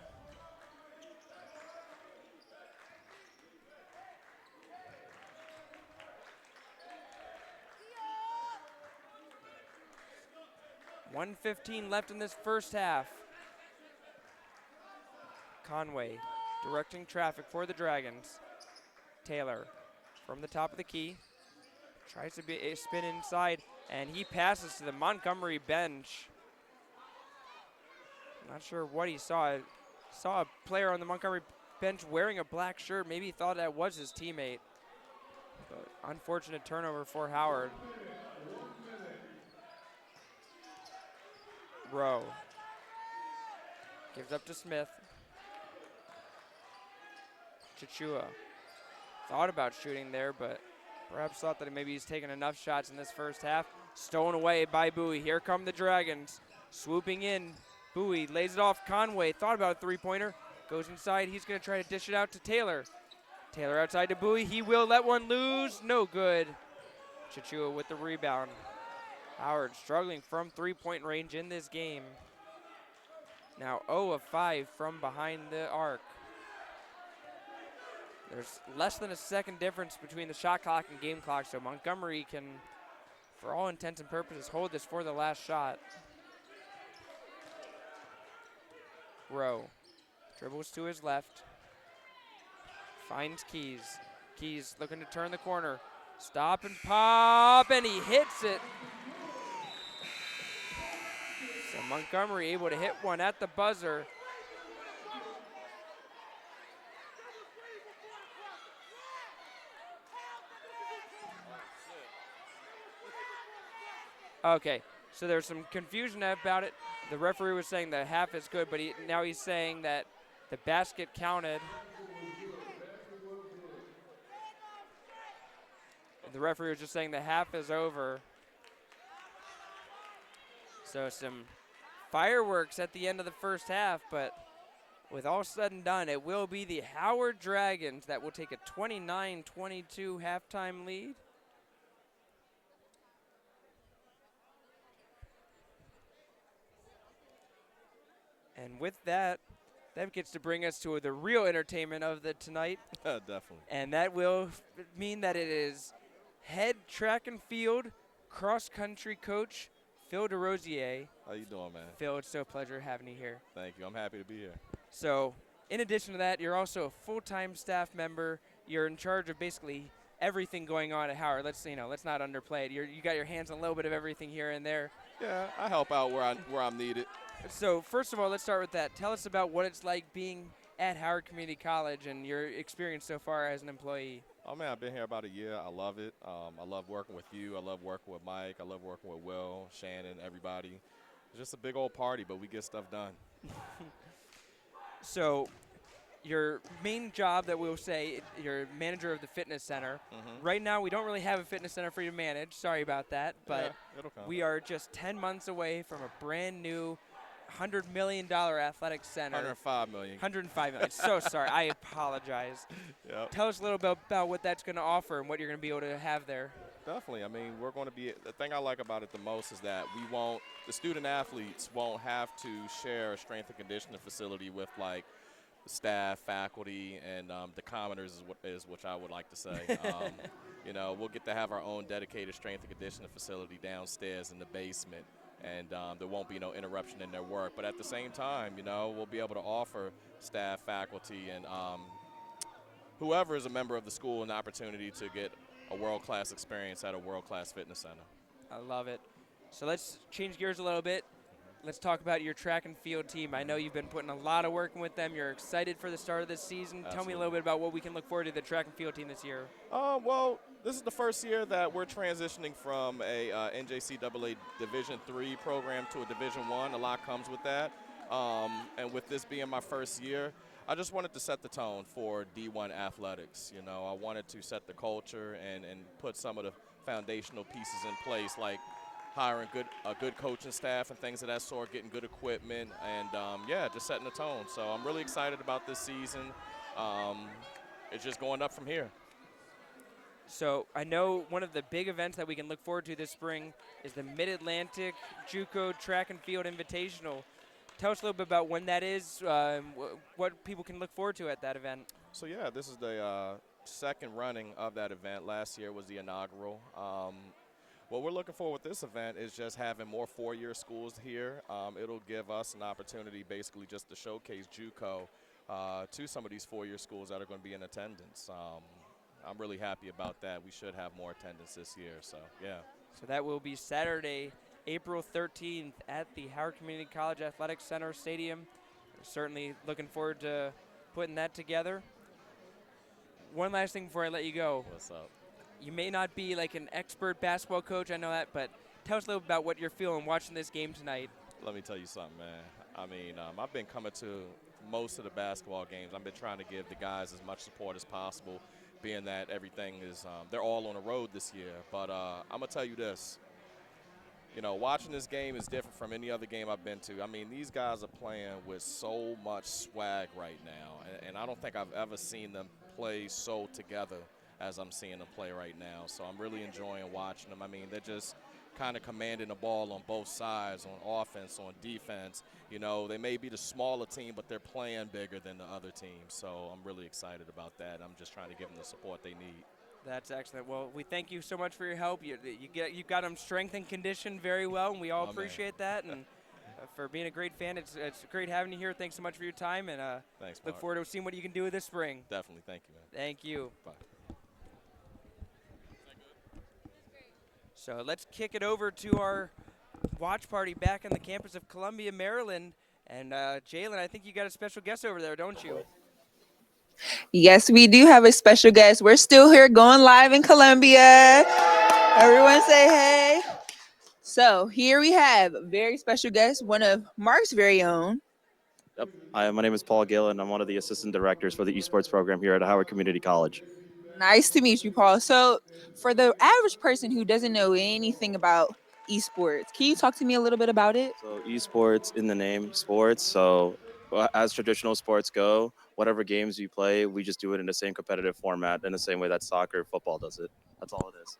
$1:15 left in this first half. Conway directing traffic for the Dragons. Taylor from the top of the key. Tries to spin inside, and he passes to the Montgomery bench. Not sure what he saw. Saw a player on the Montgomery bench wearing a black shirt. Maybe he thought that was his teammate. But unfortunate turnover for Howard. Rowe gives up to Smith. Chichua thought about shooting there, but perhaps thought that maybe he's taken enough shots in this first half. Stolen away by Bowie. Here come the Dragons. Swooping in. Bowie lays it off Conway. Thought about a three-pointer. Goes inside. He's going to try to dish it out to Taylor. Taylor outside to Bowie. He will let one lose. No good. Chichua with the rebound. Howard struggling from three-point range in this game. Now 0 of 5 from behind the arc. There's less than a second difference between the shot clock and game clock, so Montgomery can, for all intents and purposes, hold this for the last shot. Rowe dribbles to his left. Finds Keys. Keys looking to turn the corner. Stop and pop, and he hits it. So Montgomery able to hit one at the buzzer. Okay, so there's some confusion about it. The referee was saying the half is good, but now he's saying that the basket counted. The referee was just saying the half is over. So some fireworks at the end of the first half, but with all said and done, it will be the Howard Dragons that will take a 29-22 halftime lead. And with that, that gets to bring us to the real entertainment of the tonight. Definitely. And that will mean that it is head track and field cross-country coach Phil DeRosier. How you doing, man? Phil, it's so a pleasure having you here. Thank you. I'm happy to be here. So, in addition to that, you're also a full-time staff member. You're in charge of basically everything going on at Howard. Let's not underplay it. You got your hands on a little bit of everything here and there. Yeah, I help out where I'm needed. So first of all, let's start with that. Tell us about what it's like being at Howard Community College and your experience so far as an employee. Oh, man, I've been here about a year. I love it. I love working with you. I love working with Mike. I love working with Will, Shannon, everybody. It's just a big old party, but we get stuff done. So your main job that we'll say, you're manager of the fitness center. Mm-hmm. Right now, we don't really have a fitness center for you to manage. Sorry about that. But yeah, it'll come. we are just 10 months away from a brand new $100 million athletic center. $105 million. $105 million. So sorry. I apologize. Yep. Tell us a little bit about what that's going to offer and what you're going to be able to have there. Definitely. I mean, we're going to be – the thing I like about it the most is that the student athletes won't have to share a strength and conditioning facility with, like, the staff, faculty, and the commoners is what I would like to say. We'll get to have our own dedicated strength and conditioning facility downstairs in the basement. And there won't be no interruption in their work. But at the same time, we'll be able to offer staff, faculty, and whoever is a member of the school an opportunity to get a world-class experience at a world-class fitness center. I love it. So let's change gears a little bit. Let's talk about your track and field team. I know you've been putting a lot of work with them. You're excited for the start of this season. Absolutely. Tell me a little bit about what we can look forward to the track and field team this year. Well, this is the first year that we're transitioning from a NJCAA Division III program to a Division I. A lot comes with that. And with this being my first year, I just wanted to set the tone for D1 athletics. I wanted to set the culture and put some of the foundational pieces in place, like hiring a good coaching staff and things of that sort, getting good equipment, and just setting the tone. So I'm really excited about this season. It's just going up from here. So I know one of the big events that we can look forward to this spring is the Mid-Atlantic JUCO Track and Field Invitational. Tell us a little bit about when that is, what people can look forward to at that event. So yeah, this is the second running of that event. Last year was the inaugural. What we're looking for with this event is just having more four-year schools here. It'll give us an opportunity basically just to showcase JUCO to some of these four-year schools that are going to be in attendance. I'm really happy about that. We should have more attendance this year, so yeah. So that will be Saturday, April 13th at the Howard Community College Athletic Center Stadium. We're certainly looking forward to putting that together. One last thing before I let you go. What's up? You may not be like an expert basketball coach, I know that, but tell us a little about what you're feeling watching this game tonight. Let me tell you something, man. I mean, I've been coming to most of the basketball games. I've been trying to give the guys as much support as possible, being that everything is they're all on the road this year. But I'm going to tell you this. You know, watching this game is different from any other game I've been to. I mean, these guys are playing with so much swag right now, and I don't think I've ever seen them play so together as I'm seeing them play right now. So I'm really enjoying watching them. I mean, they're just kind of commanding the ball on both sides, on offense, on defense. You know, they may be the smaller team, but they're playing bigger than the other team. So I'm really excited about that. I'm just trying to give them the support they need. That's excellent. Well, we thank you so much for your help. You got them strength and condition very well, and we all appreciate that. And for being a great fan, it's great having you here. Thanks so much for your time, and Thanks, look Mark. forward to seeing what you can do this spring. Definitely. Thank you, man. Thank you. Bye. So let's kick it over to our watch party back on the campus of Columbia, Maryland. And Jalen, I think you got a special guest over there, don't you? Yes, we do have a special guest. We're still here going live in Columbia. Everyone say hey. So here we have a very special guest, one of Mark's very own. Yep. Hi, my name is Paul Gill, and I'm one of the assistant directors for the esports program here at Howard Community College. Nice to meet you, Paul. So for the average person who doesn't know anything about esports, can you talk to me a little bit about it? So esports in the name, sports. So as traditional sports go, whatever games you play, we just do it in the same competitive format in the same way that soccer, football does it. That's all it is.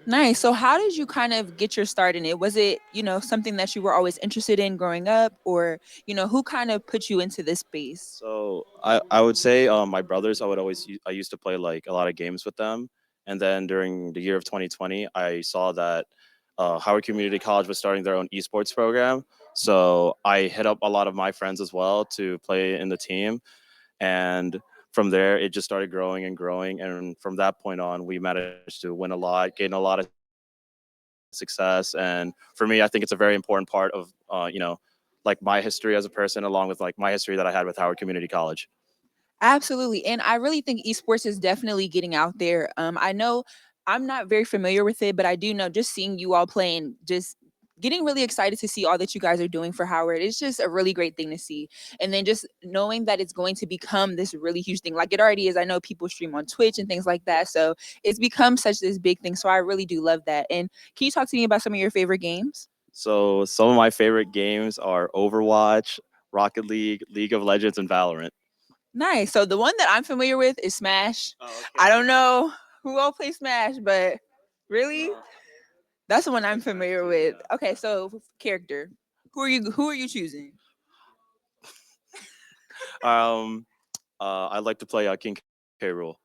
Nice. So how did you kind of get your start in it? Was it, something that you were always interested in growing up, or, who kind of put you into this space? So I would say my brothers, I used to play like a lot of games with them. And then during the year of 2020, I saw that Howard Community College was starting their own esports program. So I hit up a lot of my friends as well to play in the team. And from there, it just started growing and growing. And from that point on, we managed to win a lot, gain a lot of success. And for me, I think it's a very important part of, like my history as a person, along with like my history that I had with Howard Community College. Absolutely. And I really think esports is definitely getting out there. I know I'm not very familiar with it, but I do know just seeing you all playing, just getting really excited to see all that you guys are doing for Howard. It's just a really great thing to see. And then just knowing that it's going to become this really huge thing, like it already is. I know people stream on Twitch and things like that. So it's become such this big thing. So I really do love that. And can you talk to me about some of your favorite games? So some of my favorite games are Overwatch, Rocket League, League of Legends, and Valorant. Nice. So the one that I'm familiar with is Smash. Oh, okay. I don't know who all plays Smash, but really, that's the one I'm familiar with. Okay, so character. Who are you choosing? I like to play King K. Rool.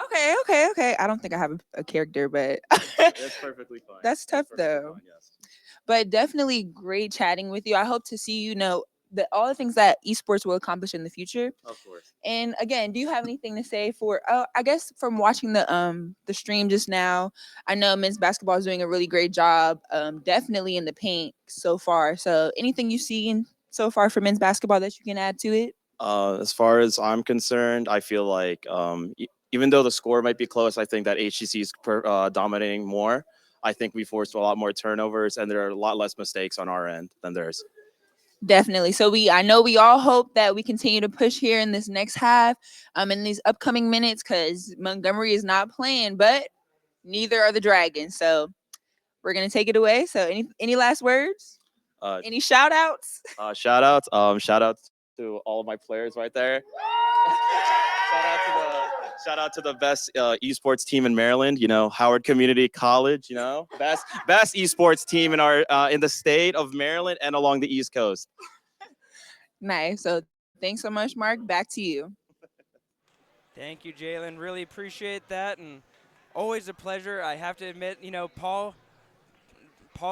Okay. I don't think I have a character, but That's perfectly fine. that's tough though. Fine, yes. But definitely great chatting with you. I hope to see all the things that esports will accomplish in the future. Of course. And again, do you have anything to say for? I guess from watching the stream just now, I know men's basketball is doing a really great job. Definitely in the paint so far. So anything you've seen so far for men's basketball that you can add to it? As far as I'm concerned, I feel like even though the score might be close, I think that HCC is dominating more. I think we forced a lot more turnovers, and there are a lot less mistakes on our end than theirs. Definitely. So I know we all hope that we continue to push here in this next half, in these upcoming minutes, because Montgomery is not playing, but neither are the Dragons. So we're gonna take it away. So any last words? Any shout outs? Shout outs to all of my players right there. Shout out to the best esports team in Maryland. You know, Howard Community College. You know, best esports team in our in the state of Maryland and along the East Coast. Nice. So thanks so much, Mark. Back to you. Thank you, Jalen. Really appreciate that, and always a pleasure. I have to admit, you know, Paul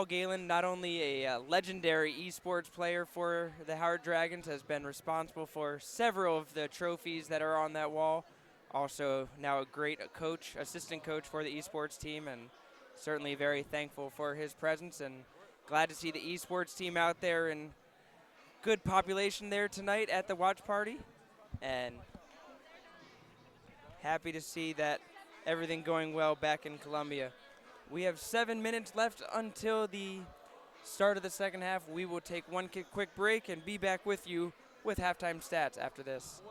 Galen, not only a legendary esports player for the Howard Dragons, has been responsible for several of the trophies that are on that wall. Also, now a great coach, assistant coach for the esports team, and certainly very thankful for his presence. And glad to see the esports team out there and good population there tonight at the watch party. And happy to see that everything going well back in Columbia. We have 7 minutes left until the start of the second half. We will take one quick break and be back with you with halftime stats after this.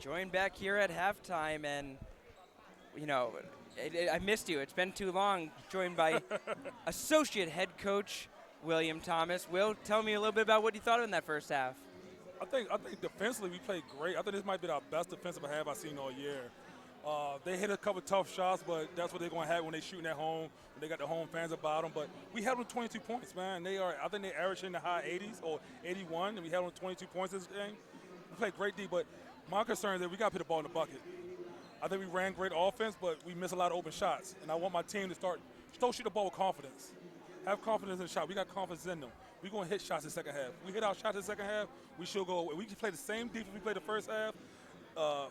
Joined back here at halftime, and you know, I missed you. It's been too long. Joined by associate head coach William Thomas. Will, tell me a little bit about what you thought in that first half. I think defensively we played great. I think this might be our best defensive half I've seen all year. They hit a couple tough shots, but that's what they're going to have when they're shooting at home. When they got the home fans about them. But we held them 22 points, man. I think they averaged in the high 80s or 81, and we held them 22 points this game. We played great D, but my concern is that we got to put the ball in the bucket. I think we ran great offense, but we missed a lot of open shots. And I want my team to still shoot the ball with confidence. Have confidence in the shot. We got confidence in them. We're going to hit shots in the second half. We hit our shots in the second half, we should go away. We can play the same defense we played the first half.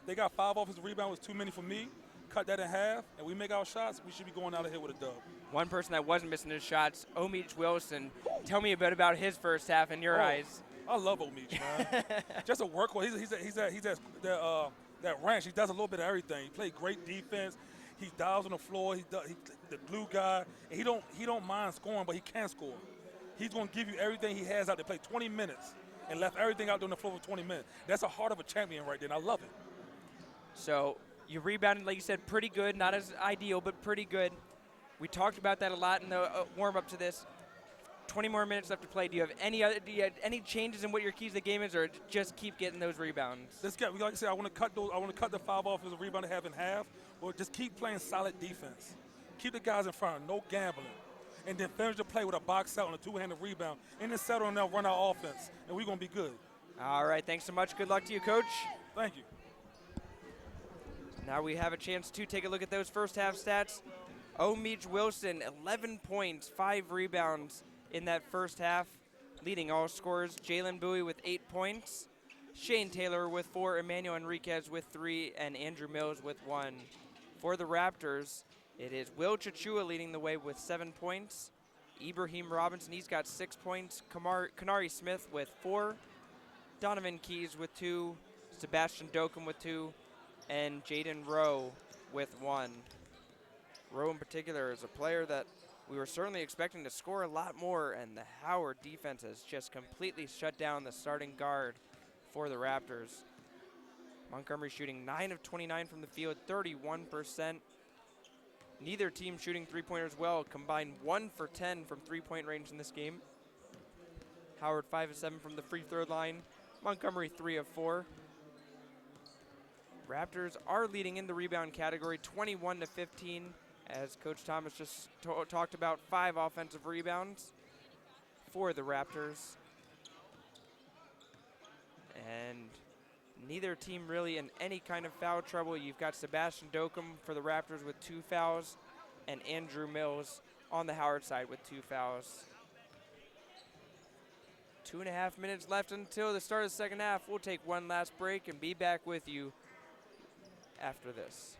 They got 5 offensive rebounds, was too many for me. Cut that in half, and we make our shots, we should be going out of here with a dub. One person that wasn't missing his shots, Omich Wilson. Tell me a bit about his first half in your eyes. I love Omich, man. Just a workhorse. He's that ranch. He does a little bit of everything. He plays great defense. He dives on the floor. He's the glue guy. And he don't mind scoring, but he can score. He's going to give you everything he has out there. Play 20 minutes and left everything out there on the floor for 20 minutes. That's the heart of a champion right there, and I love it. So you rebounded, like you said, pretty good. Not as ideal, but pretty good. We talked about that a lot in the warm-up to this. 20 more minutes left to play. Do you have any changes in what your keys to the game is, or just keep getting those rebounds? Like I said, I want to cut the 5 offensive rebound and have in half, or just keep playing solid defense. Keep the guys in front, no gambling, and then finish the play with a box out on a 2-handed rebound, and then settle and they'll run our offense, and we're gonna be good. All right, thanks so much. Good luck to you, Coach. Thank you. Now we have a chance to take a look at those first half stats. Omich Wilson, 11 points, 5 rebounds in that first half, leading all scorers. Jalen Bowie with 8 points, Shane Taylor with 4, Emmanuel Enriquez with 3, and Andrew Mills with 1. For the Raptors, it is Will Chachua leading the way with 7 points. Ibrahim Robinson, he's got 6 points. Kanari Smith with 4. Donovan Keys with 2. Sebastian Dokum with 2. And Jaden Rowe with 1. Rowe in particular is a player that we were certainly expecting to score a lot more, and the Howard defense has just completely shut down the starting guard for the Raptors. Montgomery shooting 9 of 29 from the field, 31%. Neither team shooting three-pointers well, combined 1 for 10 from three-point range in this game. Howard 5 of 7 from the free throw line. Montgomery 3 of 4. Raptors are leading in the rebound category, 21 to 15. As Coach Thomas just talked about, 5 offensive rebounds for the Raptors. And neither team really in any kind of foul trouble. You've got Sebastian Dokum for the Raptors with 2 fouls, and Andrew Mills on the Howard side with 2 fouls. 2.5 minutes left until the start of the second half. We'll take one last break and be back with you after this.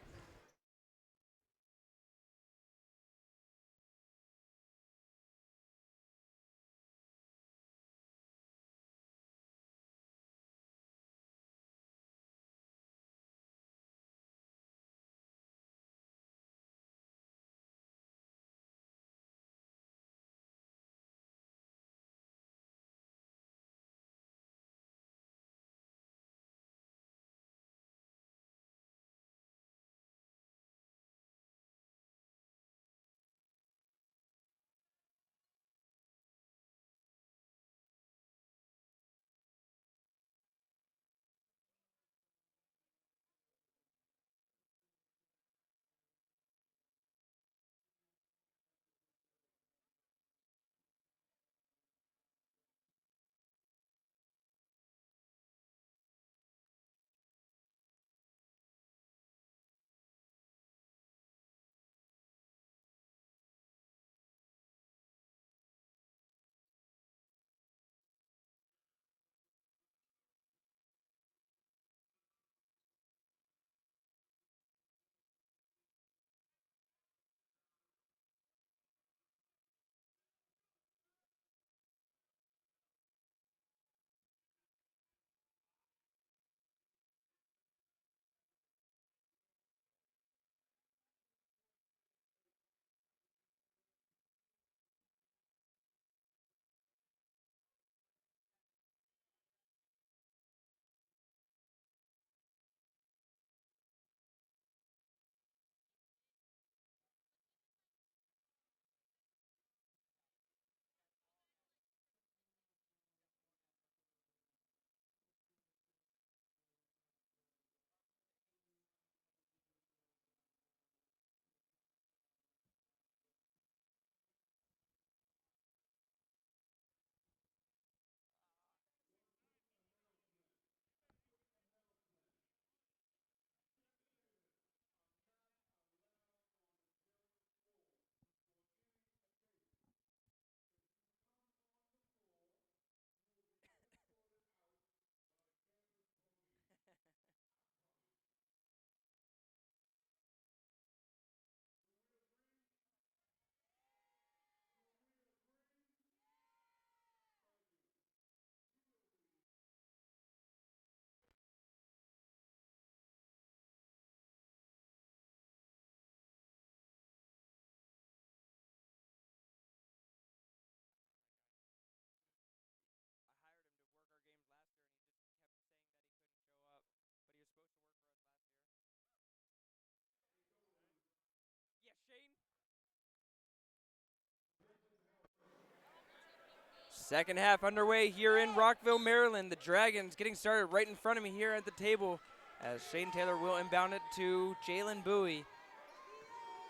Second half underway here in Rockville, Maryland. The Dragons getting started right in front of me here at the table as Shane Taylor will inbound it to Jalen Bowie.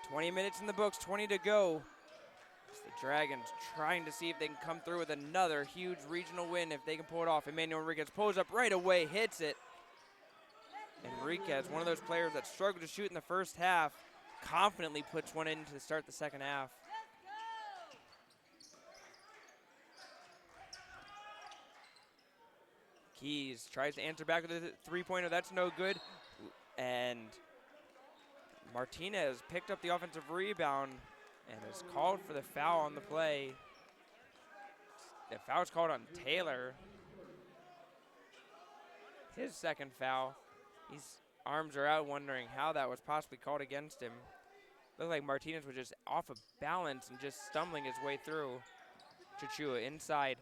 20 minutes in the books, 20 to go. It's the Dragons trying to see if they can come through with another huge regional win if they can pull it off. Emmanuel Enriquez pulls up right away, hits it. Enriquez, one of those players that struggled to shoot in the first half, confidently puts one in to start the second half. Keys tries to answer back with a three-pointer. That's no good. And Martinez picked up the offensive rebound and is called for the foul on the play. The foul is called on Taylor. His second foul. His arms are out wondering how that was possibly called against him. Looked like Martinez was just off of balance and just stumbling his way through. Chichua inside.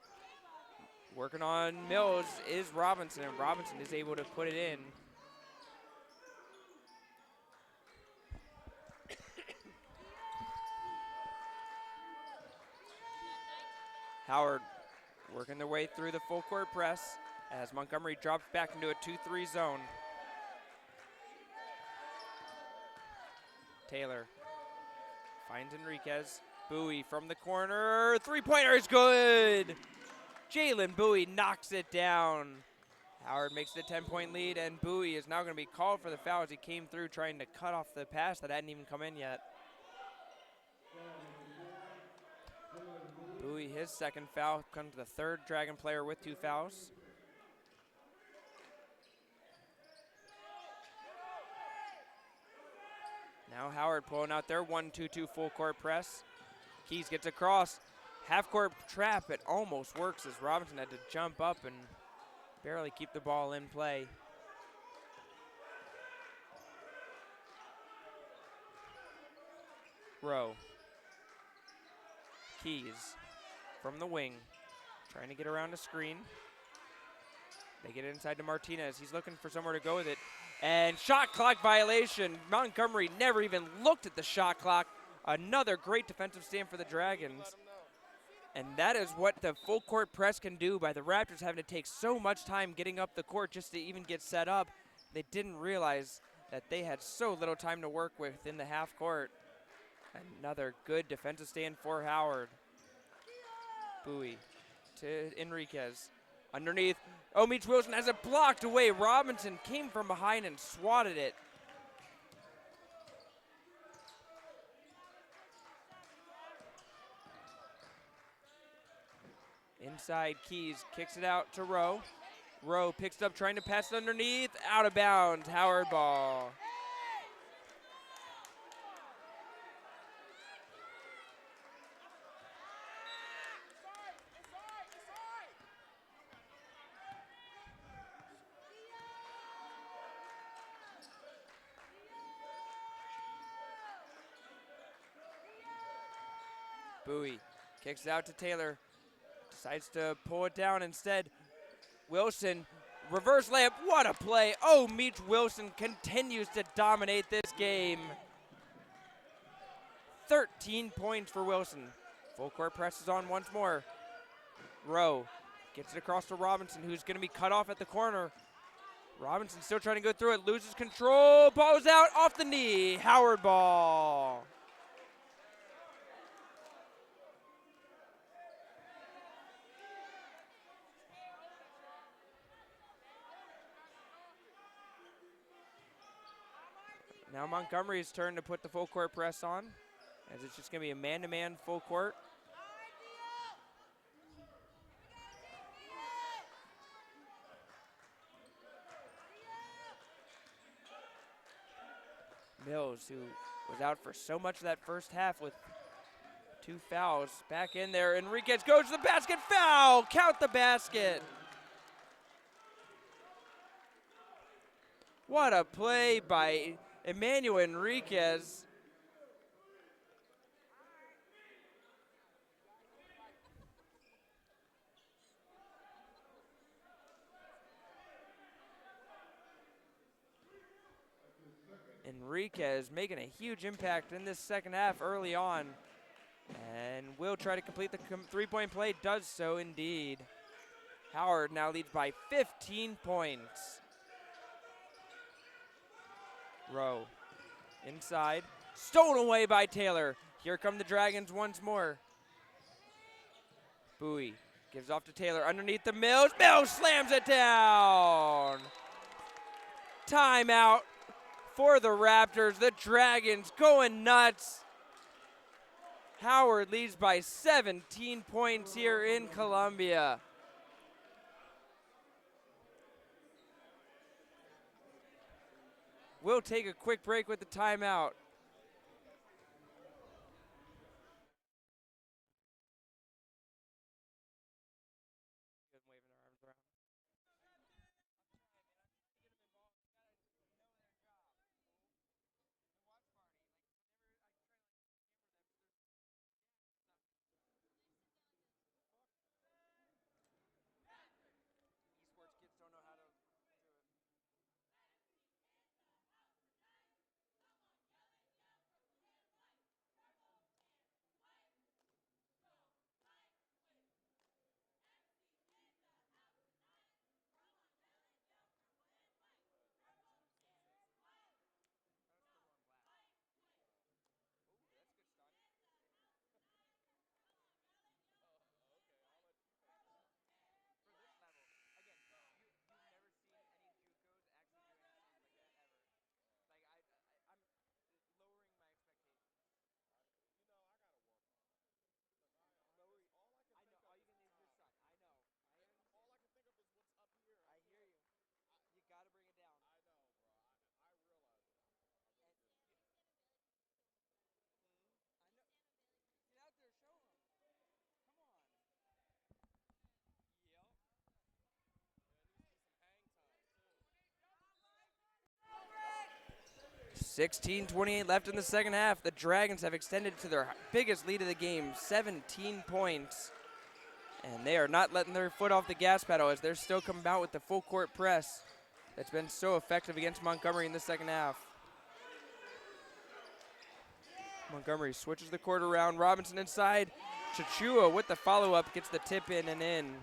Working on Mills is Robinson, and Robinson is able to put it in. Howard working their way through the full court press as Montgomery drops back into a 2-3 zone. Taylor finds Enriquez. Bowie from the corner. Three-pointer is good. Jalen Bowie knocks it down. Howard makes it a 10-point lead, and Bowie is now going to be called for the foul as he came through trying to cut off the pass that hadn't even come in yet. Bowie, his second foul, comes to the third Dragon player with 2 fouls. Now Howard pulling out their 1-2-2 full court press. Keys gets across. Half court trap, it almost works as Robinson had to jump up and barely keep the ball in play. Rowe. Keys from the wing, trying to get around a screen. They get it inside to Martinez. He's looking for somewhere to go with it. And shot clock violation. Montgomery never even looked at the shot clock. Another great defensive stand for the Dragons. And that is what the full court press can do by the Raptors having to take so much time getting up the court just to even get set up. They didn't realize that they had so little time to work with in the half court. Another good defensive stand for Howard. Bowie to Enriquez. Underneath, Meach Wilson has it blocked away. Robinson came from behind and swatted it. Inside, Keys kicks it out to Rowe. Rowe picks it up, trying to pass it underneath. Out of bounds, Howard ball. Bowie kicks it out to Taylor. Decides to pull it down instead. Wilson, reverse layup. What a play. Meach Wilson continues to dominate this game. 13 points for Wilson. Full court presses on once more. Rowe gets it across to Robinson, who's going to be cut off at the corner. Robinson still trying to go through it. Loses control. Ball's out off the knee. Howard ball. Now Montgomery's turn to put the full court press on, as it's just going to be a man-to-man full court. Mills, who was out for so much of that first half with 2 fouls, back in there. Enriquez goes to the basket, foul! Count the basket! What a play by Emmanuel Enriquez. Enriquez making a huge impact in this second half early on. And will try to complete the 3-point play, does so indeed. Howard now leads by 15 points. Rowe inside, stolen away by Taylor. Here come the Dragons once more. Bowie gives off to Taylor underneath the Mills. Mills slams it down. Timeout for the Raptors. The Dragons going nuts. Howard leads by 17 points here in Columbia. We'll take a quick break with the timeout. 16:28 left in the second half. The Dragons have extended to their biggest lead of the game, 17 points. And they are not letting their foot off the gas pedal as they're still coming out with the full court press that's been so effective against Montgomery in the second half. Montgomery switches the court around. Robinson inside. Chichua with the follow-up gets the tip in and in.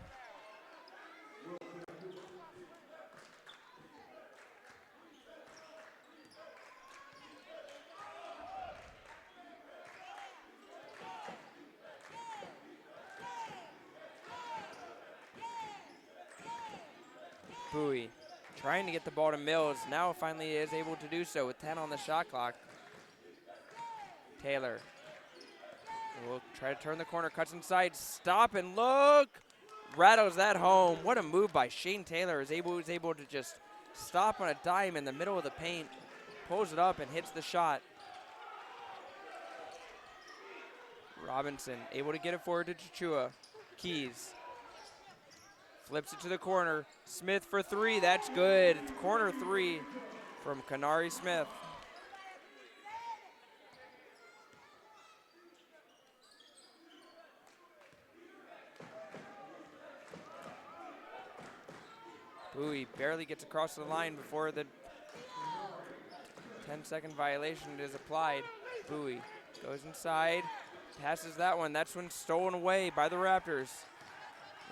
Bowie trying to get the ball to Mills. Now finally is able to do so with 10 on the shot clock. Taylor will try to turn the corner, cuts inside, stop and look. Rattles that home. What a move by Shane Taylor. Is able to just stop on a dime in the middle of the paint, pulls it up and hits the shot. Robinson able to get it forward to Chichua. Keys flips it to the corner. Smith for three. That's good. It's corner three from Kanari Smith. Bowie barely gets across the line before the 10-second violation is applied. Bowie goes inside, passes that one. That's one stolen away by the Raptors.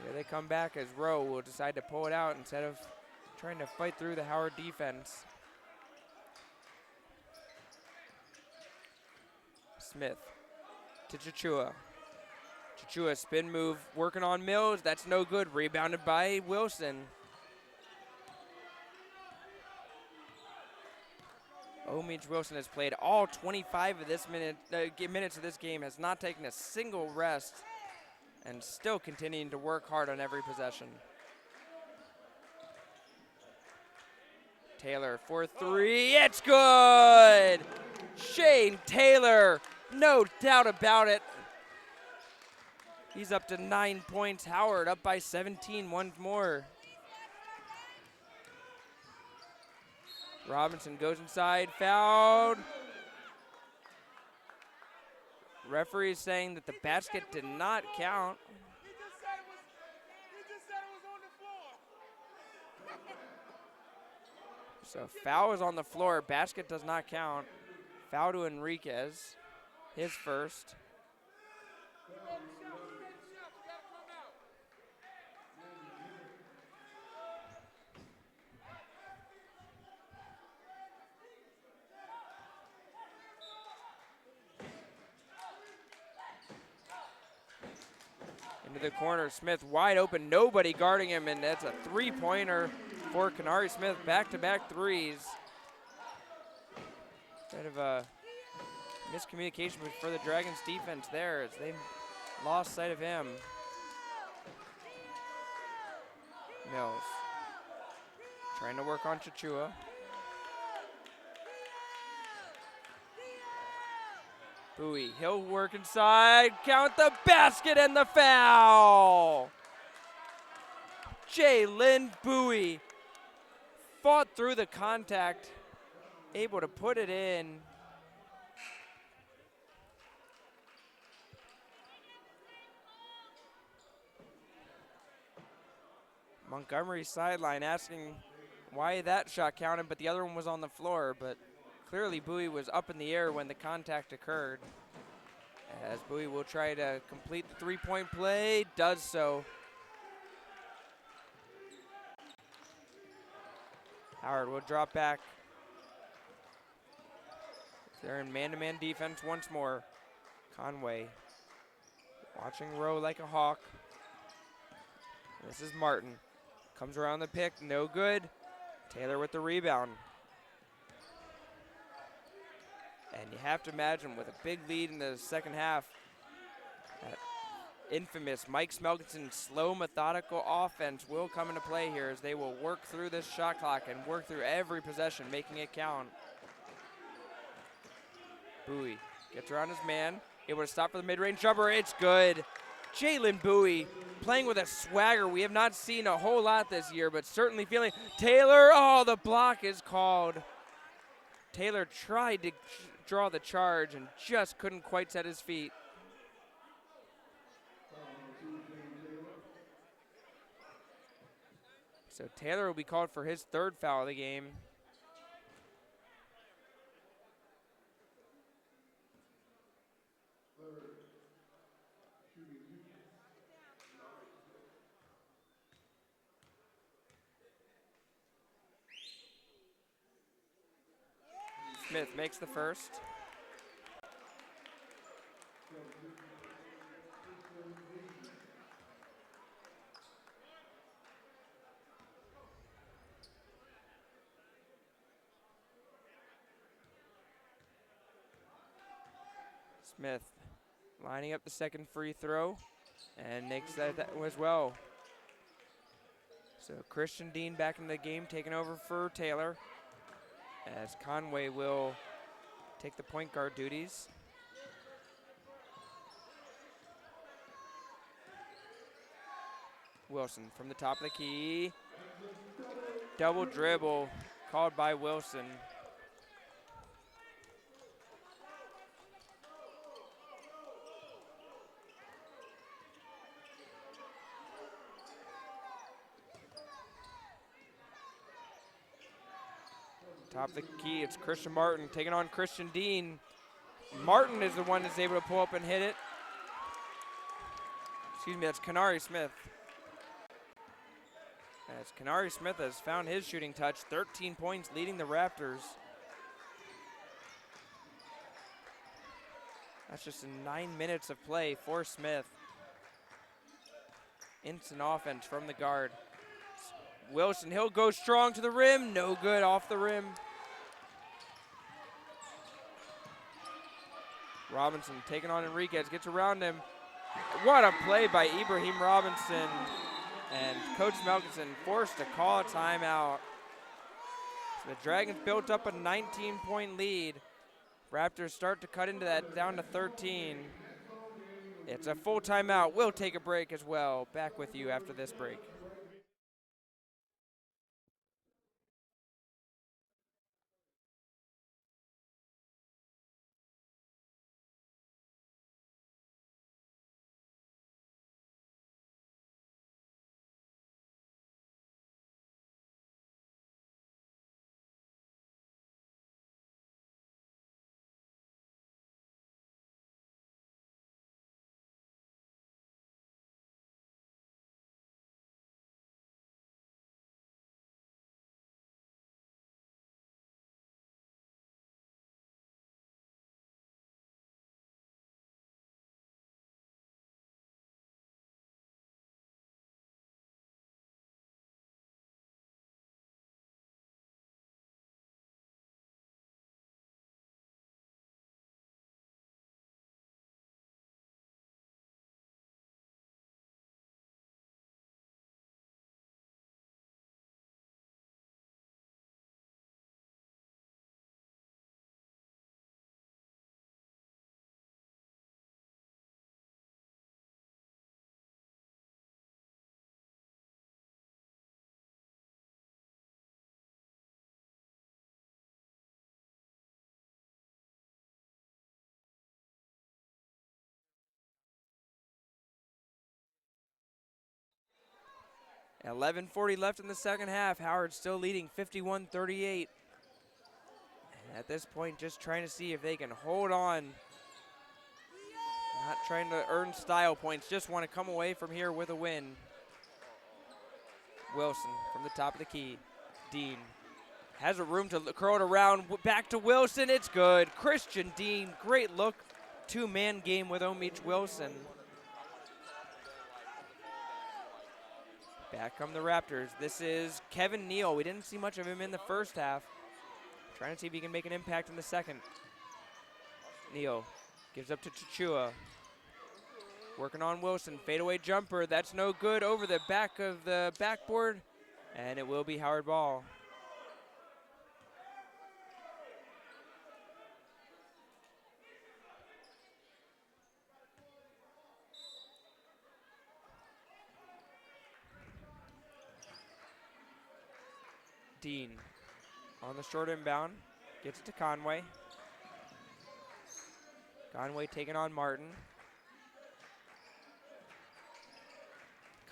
Here they come back as Rowe will decide to pull it out instead of trying to fight through the Howard defense. Smith to Chichua. Chichua spin move working on Mills. That's no good. Rebounded by Wilson. Omich Wilson has played all 25 of this minutes of this game, has not taken a single rest, and still continuing to work hard on every possession. Taylor for three, it's good! Shane Taylor, no doubt about it. He's up to 9 points. Howard up by 17 once more. Robinson goes inside, fouled. Referee is saying that the basket did not count. He just said it was on the floor. So foul is on the floor. Basket does not count. Foul to Enriquez, his first. Into the corner, Smith wide open, nobody guarding him, and that's a three-pointer for Kanari Smith. Back-to-back threes. Bit of a miscommunication for the Dragons defense there as they lost sight of him. Mills trying to work on Chichua. Bowie, he'll work inside, count the basket and the foul. Jalen Bowie fought through the contact, able to put it in. Montgomery sideline asking why that shot counted, but the other one was on the floor, but clearly Bowie was up in the air when the contact occurred. As Bowie will try to complete the three-point play, does so. Howard will drop back. They're in man-to-man defense once more. Conway watching Rowe like a hawk. This is Martin. Comes around the pick, no good. Taylor with the rebound. And you have to imagine with a big lead in the second half, that infamous Mike Smelkinson slow, methodical offense will come into play here as they will work through this shot clock and work through every possession, making it count. Bowie gets around his man, able to stop for the mid-range jumper. It's good. Jalen Bowie playing with a swagger we have not seen a whole lot this year, but certainly feeling. Taylor, oh, the block is called. Taylor tried to draw the charge and just couldn't quite set his feet. So Taylor will be called for his third foul of the game. Smith makes the first. Smith lining up the second free throw and makes that as well. So Christian Dean back in the game, taking over for Taylor, as Conway will take the point guard duties. Wilson from the top of the key. Double dribble called by Wilson. Top of the key, it's Christian Martin taking on Christian Dean. Martin is the one that's able to pull up and hit it. Excuse me, that's Kenari Smith. As Kenari Smith has found his shooting touch, 13 points leading the Raptors. That's just in 9 minutes of play for Smith. Instant offense from the guard. Wilson, he'll go strong to the rim. No good off the rim. Robinson taking on Enriquez, gets around him. What a play by Ibrahim Robinson. And Coach Melkinson forced to call a timeout. So the Dragons built up a 19-point lead. Raptors start to cut into that down to 13. It's a full timeout. We'll take a break as well. Back with you after this break. .11:40 left in the second half. Howard still leading 51-38. And at this point, just trying to see if they can hold on. Not trying to earn style points, just want to come away from here with a win. Wilson from the top of the key. Dean has a room to curl it around. Back to Wilson, it's good. Christian Dean, great look. Two-man game with Omich Wilson. Back come the Raptors. This is Kevin Neal. We didn't see much of him in the first half. Trying to see if he can make an impact in the second. Neal gives up to Chichua. Working on Wilson. Fadeaway jumper. That's no good over the back of the backboard. And it will be Howard ball. Dean on the short inbound. Gets it to Conway. Conway taking on Martin.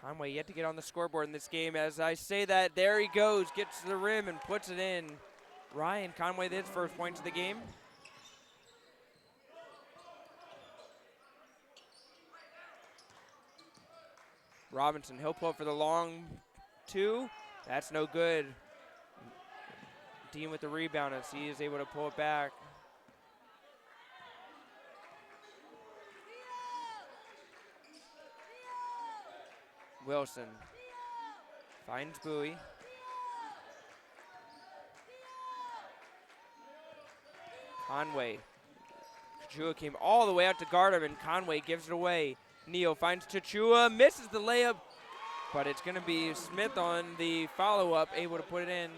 Conway yet to get on the scoreboard in this game. As I say that, there he goes, gets to the rim and puts it in. Ryan Conway, his first points of the game. Robinson, he'll pull up for the long two. That's no good. Dean with the rebound as he is able to pull it back. Wilson finds Bowie. Conway. Chachua came all the way out to guard him, and Conway gives it away. Neal finds Chachua, misses the layup, but it's going to be Smith on the follow-up, able to put it in.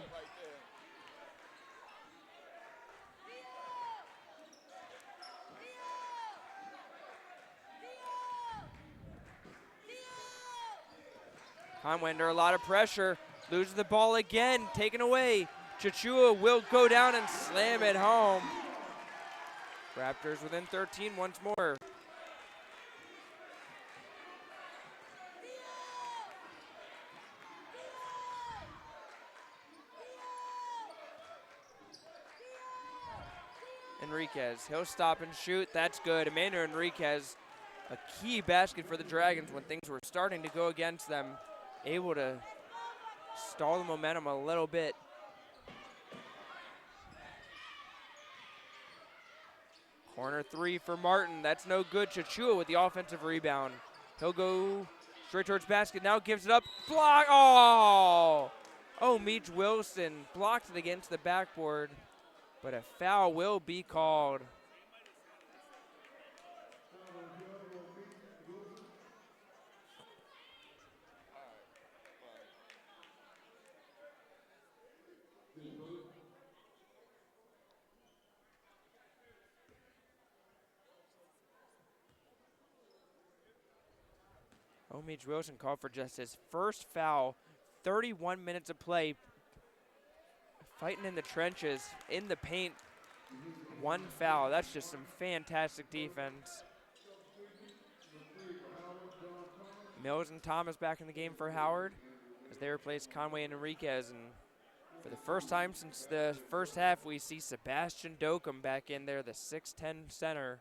Conway under a lot of pressure, loses the ball again, taken away. Chachua will go down and slam it home. Raptors within 13 once more. Enriquez, he'll stop and shoot. That's good. Emmanuel Enriquez, a key basket for the Dragons when things were starting to go against them. Able to stall the momentum a little bit. Corner three for Martin. That's no good. Chachua with the offensive rebound. He'll go straight towards basket. Now gives it up. Block. Oh! Oh, Meach Wilson blocked it against the backboard, but a foul will be called. Meach Wilson called for just his first foul. 31 minutes of play. Fighting in the trenches, in the paint. One foul. That's just some fantastic defense. Mills and Thomas back in the game for Howard as they replace Conway and Enriquez. And for the first time since the first half, we see Sebastian Dokum back in there, the 6'10 center.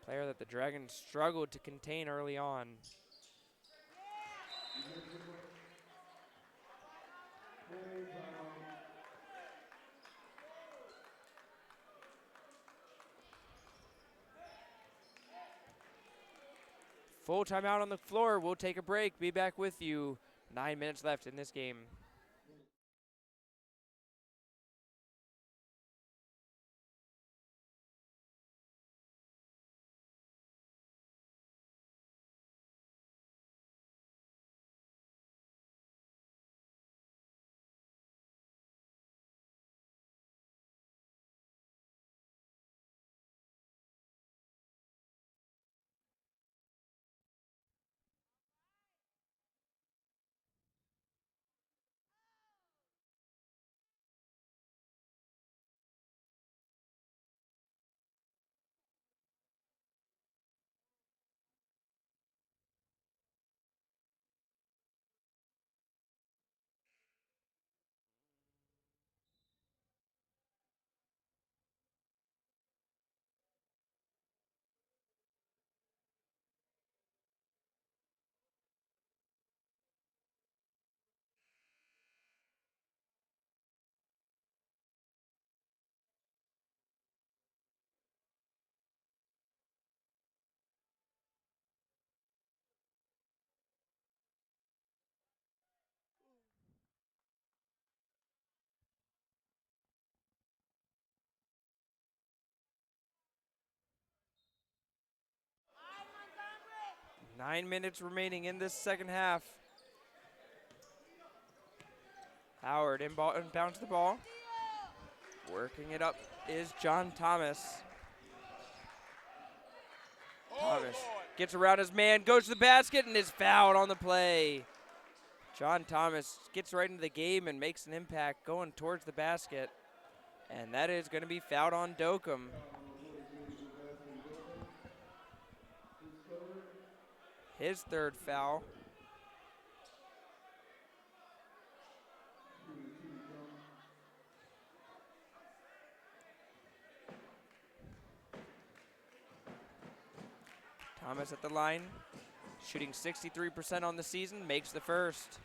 Player that the Dragons struggled to contain early on. Full timeout on the floor. We'll take a break. Be back with you. 9 minutes left in this game. Nine minutes remaining in this second half. Howard inbounds the ball. Working it up is John Thomas. Thomas gets around his man, goes to the basket, and is fouled on the play. John Thomas gets right into the game and makes an impact going towards the basket. And that is going to be fouled on Dokum. His third foul. Thomas at the line, shooting 63% on the season, makes the first.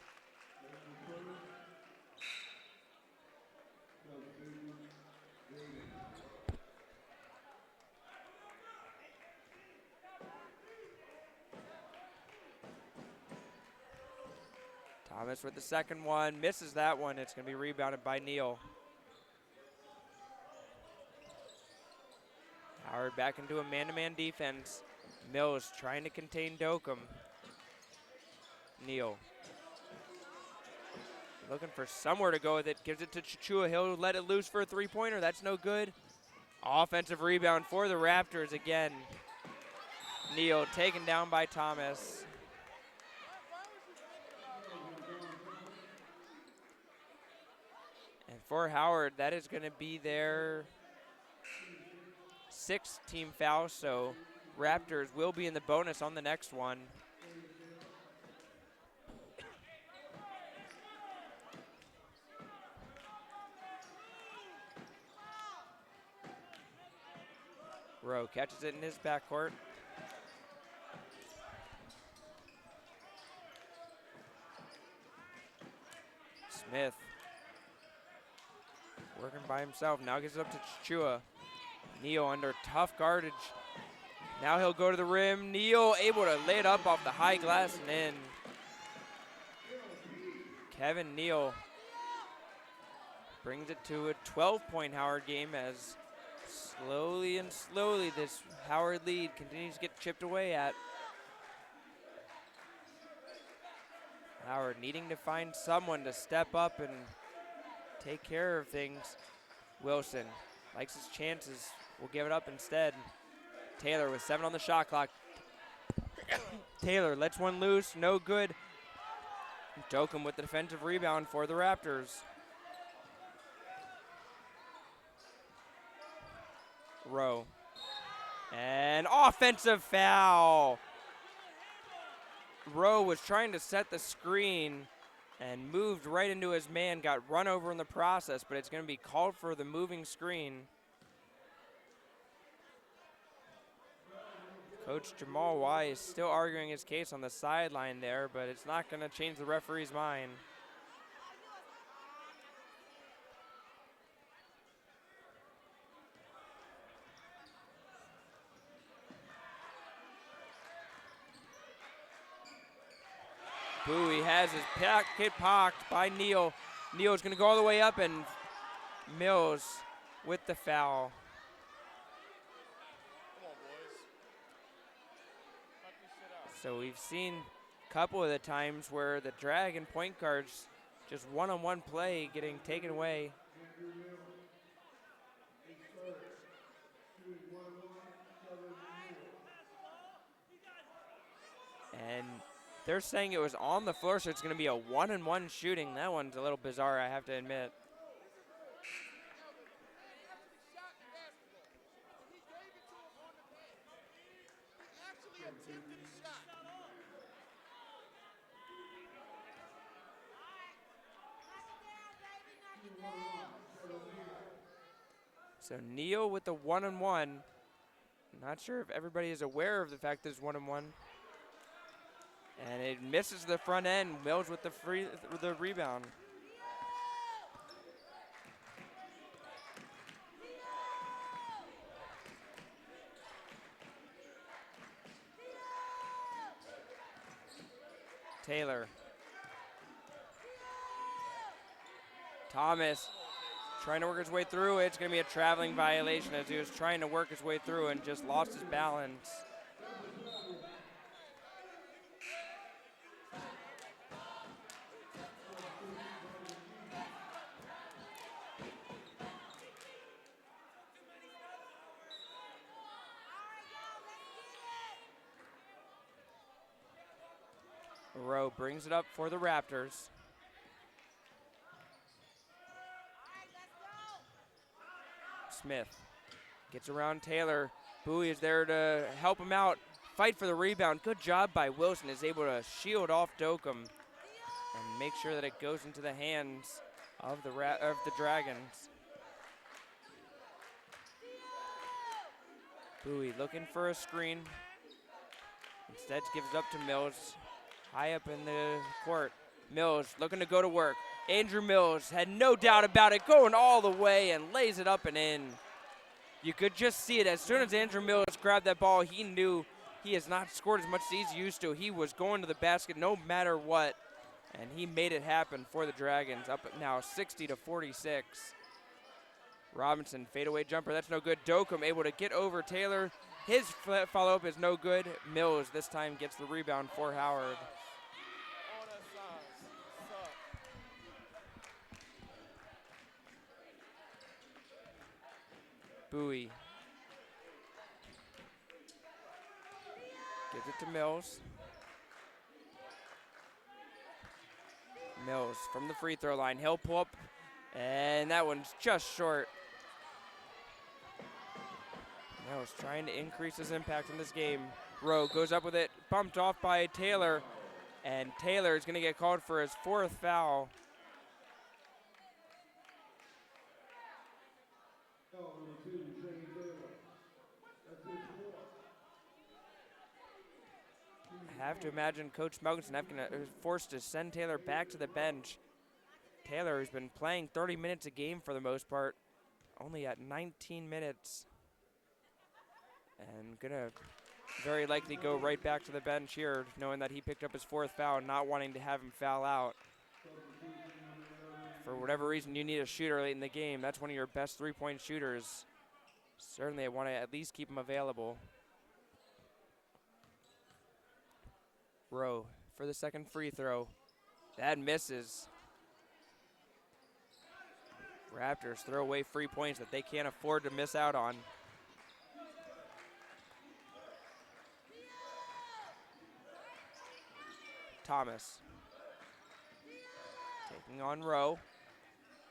Thomas with the second one, misses that one. It's going to be rebounded by Neal. Howard back into a man-to-man defense. Mills trying to contain Dokum. Neal looking for somewhere to go with it. Gives it to Chichua. He'll let it loose for a three-pointer. That's no good. Offensive rebound for the Raptors again. Neal taken down by Thomas. And for Howard, that is going to be their sixth team foul, so Raptors will be in the bonus on the next one. Rowe catches it in his backcourt. Smith working by himself, now gives it up to Chichua. Neal under tough guardage. Now he'll go to the rim. Neal able to lay it up off the high glass and in. Kevin Neal brings it to a 12-point Howard game as slowly and slowly this Howard lead continues to get chipped away at. Howard needing to find someone to step up and take care of things. Wilson likes his chances, will give it up instead. Taylor with 7 on the shot clock. Taylor lets one loose, no good. Dokum with the defensive rebound for the Raptors. Rowe. And offensive foul. Rowe was trying to set the screen and moved right into his man, got run over in the process, but it's going to be called for the moving screen. Coach Jamal Wise still arguing his case on the sideline there, but it's not going to change the referee's mind. Bowie has his pocket pocked by Neal. Neal's going to go all the way up, and Mills with the foul. So we've seen a couple of the times where the drag and point guards just one-on-one play getting taken away. And they're saying it was on the floor, so it's going to be a one-on-one shooting. That one's a little bizarre, I have to admit. So Neal with the one-on-one. Not sure if everybody is aware of the fact that it's one-on-one. And it misses the front end. Mills with the rebound. Taylor. Thomas trying to work his way through. It's going to be a traveling violation as he was trying to work his way through and just lost his balance. Rowe brings it up for the Raptors. Smith gets around Taylor. Bowie is there to help him out, fight for the rebound. Good job by Wilson, is able to shield off Dokum and make sure that it goes into the hands of the Dragons. Bowie looking for a screen. Instead gives up to Mills, high up in the court. Mills looking to go to work. Andrew Mills had no doubt about it, going all the way and lays it up and in. You could just see it. As soon as Andrew Mills grabbed that ball, he knew he has not scored as much as he's used to. He was going to the basket no matter what, and he made it happen for the Dragons, up now 60-46. Robinson, fadeaway jumper, that's no good. Dokum able to get over Taylor. His follow-up is no good. Mills this time gets the rebound for Howard. Bowie gives it to Mills. Mills from the free throw line. He'll pull up, and that one's just short. Mills trying to increase his impact in this game. Rowe goes up with it, bumped off by Taylor, and Taylor is going to get called for his 4th foul. I have to imagine Coach Smelkinson is forced to send Taylor back to the bench. Taylor has been playing 30 minutes a game for the most part, only at 19 minutes. And gonna very likely go right back to the bench here, knowing that he picked up his 4th foul, not wanting to have him foul out. For whatever reason, you need a shooter late in the game. That's one of your best 3-point shooters. Certainly I want to at least keep him available. Rowe for the 2nd free throw. That misses. Raptors throw away free points that they can't afford to miss out on. Thomas taking on Rowe.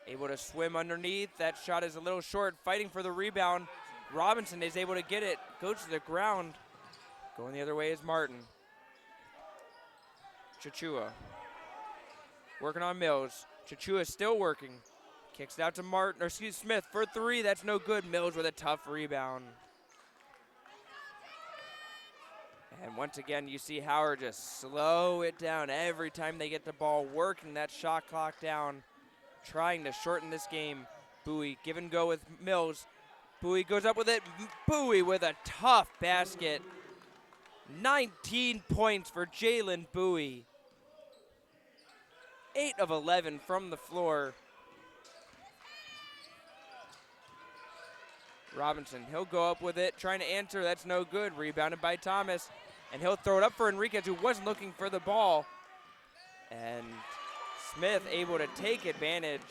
Able to swim underneath. That shot is a little short, fighting for the rebound. Robinson is able to get it, goes to the ground. Going the other way is Martin. Chichua working on Mills. Chichua still working. Kicks it out to Smith for 3. That's no good. Mills with a tough rebound. And once again, you see Howard just slow it down every time they get the ball, working that shot clock down, trying to shorten this game. Bowie give and go with Mills. Bowie goes up with it. Bowie with a tough basket. 19 points for Jalen Bowie. 8 of 11 from the floor. Robinson, he'll go up with it, trying to answer. That's no good. Rebounded by Thomas. And he'll throw it up for Enriquez, who wasn't looking for the ball. And Smith able to take advantage.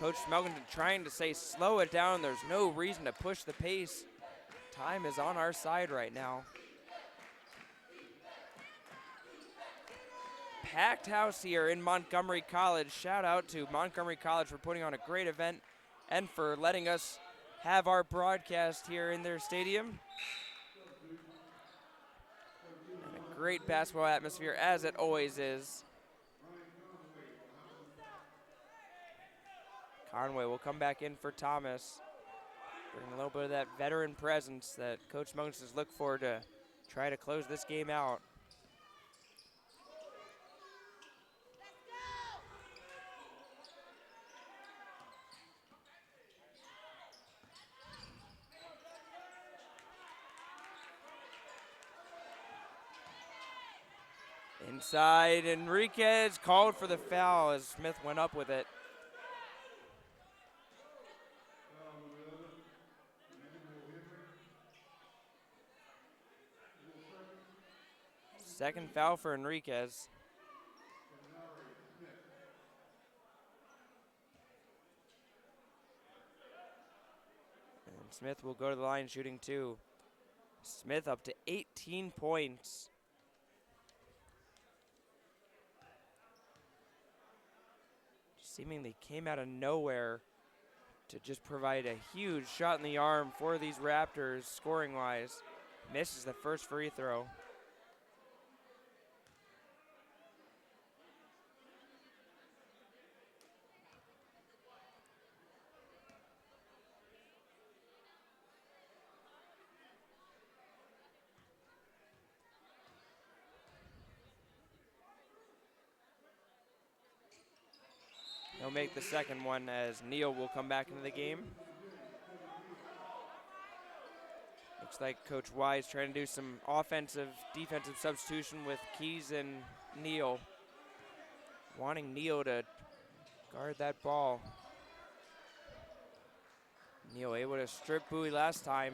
Coach Smelkinson trying to say, slow it down. There's no reason to push the pace. Time is on our side right now. Packed house here in Montgomery College. Shout out to Montgomery College for putting on a great event and for letting us have our broadcast here in their stadium. And a great basketball atmosphere, as it always is. Conway will come back in for Thomas. Bring a little bit of that veteran presence that Coach Smelkinson has looked for to try to close this game out. Inside, Enriquez called for the foul as Smith went up with it. Second foul for Enriquez. And Smith will go to the line shooting 2. Smith up to 18 points. seemingly came out of nowhere to just provide a huge shot in the arm for these Raptors scoring-wise. Misses the first free throw. He'll make the second one as Neal will come back into the game. Looks like Coach Wise trying to do some offensive, defensive substitution with Keys and Neal. Wanting Neal to guard that ball. Neal able to strip Bowie last time.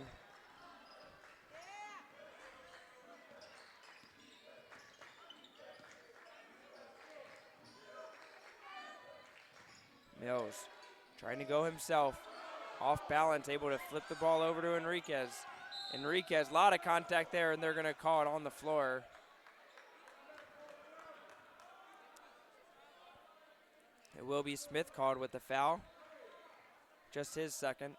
Mills trying to go himself. Off balance, able to flip the ball over to Enriquez. Enriquez, a lot of contact there, and they're going to call it on the floor. It will be Smith called with the foul. Just his second.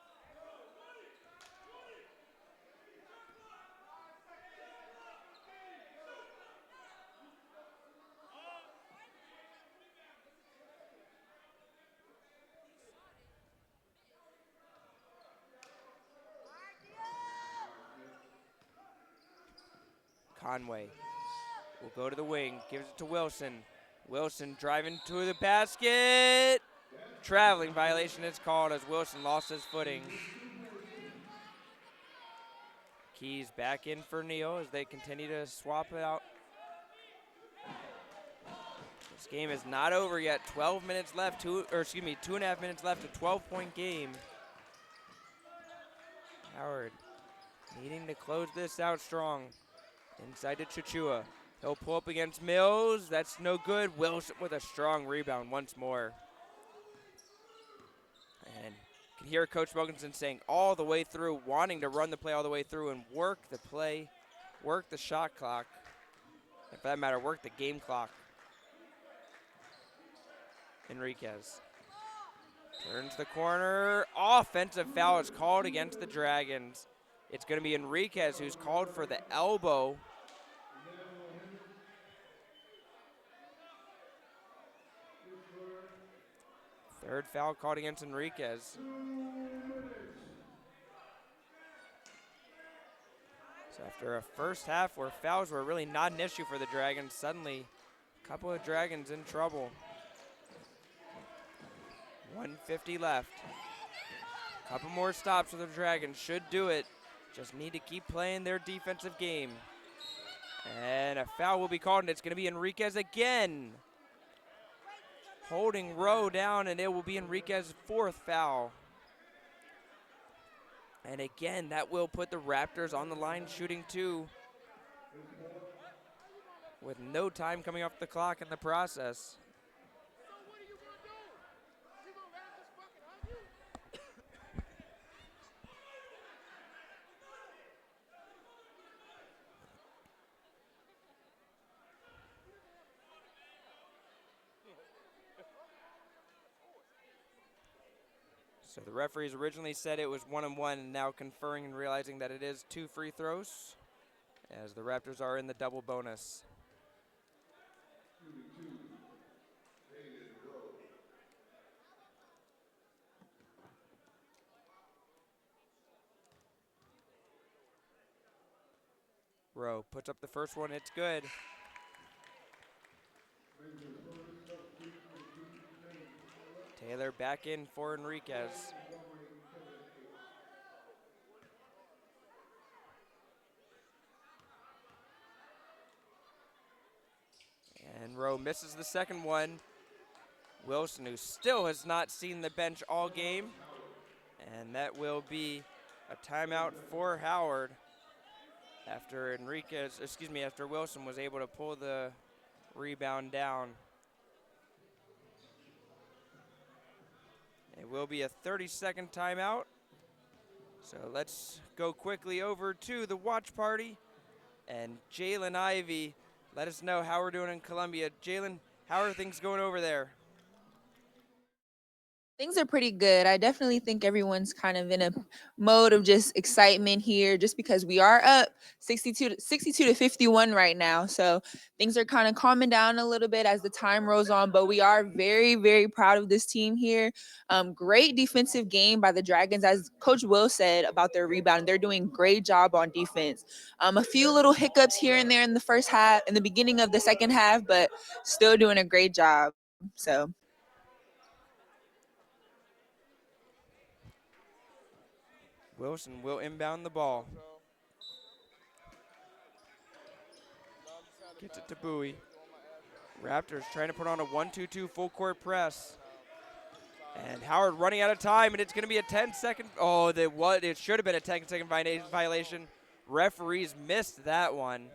Conway will go to the wing, gives it to Wilson. Wilson driving to the basket. Traveling violation is called as Wilson lost his footing. Keys back in for Neal as they continue to swap it out. This game is not over yet. 12 minutes left, 2.5 minutes left, a 12-point game. Howard needing to close this out strong. Inside to Chichua. He'll pull up against Mills. That's no good. Wilson with a strong rebound once more. And you can hear Coach Wilkinson saying all the way through, wanting to run the play all the way through and work the play, work the shot clock. And for that matter, work the game clock. Enriquez turns the corner. Offensive foul is called against the Dragons. It's going to be Enriquez who's called for the elbow. Third foul called against Enriquez. So after a first half where fouls were really not an issue for the Dragons, suddenly a couple of Dragons in trouble. 1:50 left. A couple more stops for the Dragons should do it. Just need to keep playing their defensive game. And a foul will be called, and it's going to be Enriquez again. Holding Rowe down, and it will be Enriquez's fourth foul. And again, that will put the Raptors on the line shooting two with no time coming off the clock in the process. So the referees originally said it was 1-1, and now conferring and realizing that it is 2 free throws, as the Raptors are in the double bonus. Rowe puts up the first one, it's good. Taylor back in for Enriquez. And Rowe misses the second one. Wilson, who still has not seen the bench all game. And that will be a timeout for Howard after after Wilson was able to pull the rebound down. It will be a 30-second timeout. So let's go quickly over to the watch party. And Jalen Ivey, let us know how we're doing in Columbia. Jalen, how are things going over there? Things are pretty good. I definitely think everyone's kind of in a mode of just excitement here just because we are up 62 to 51 right now. So things are kind of calming down a little bit as the time rolls on, but we are very, very proud of this team here. Great defensive game by the Dragons. As Coach Will said about their rebound, they're doing great job on defense. A few little hiccups here and there in the first half, in the beginning of the second half, but still doing a great job. So Wilson will inbound the ball. Gets it to Bowie. Raptors trying to put on a 1-2-2 full court press. And Howard running out of time, and it's going to be a 10-second. Oh, it should have been a 10-second violation. Referees missed that one.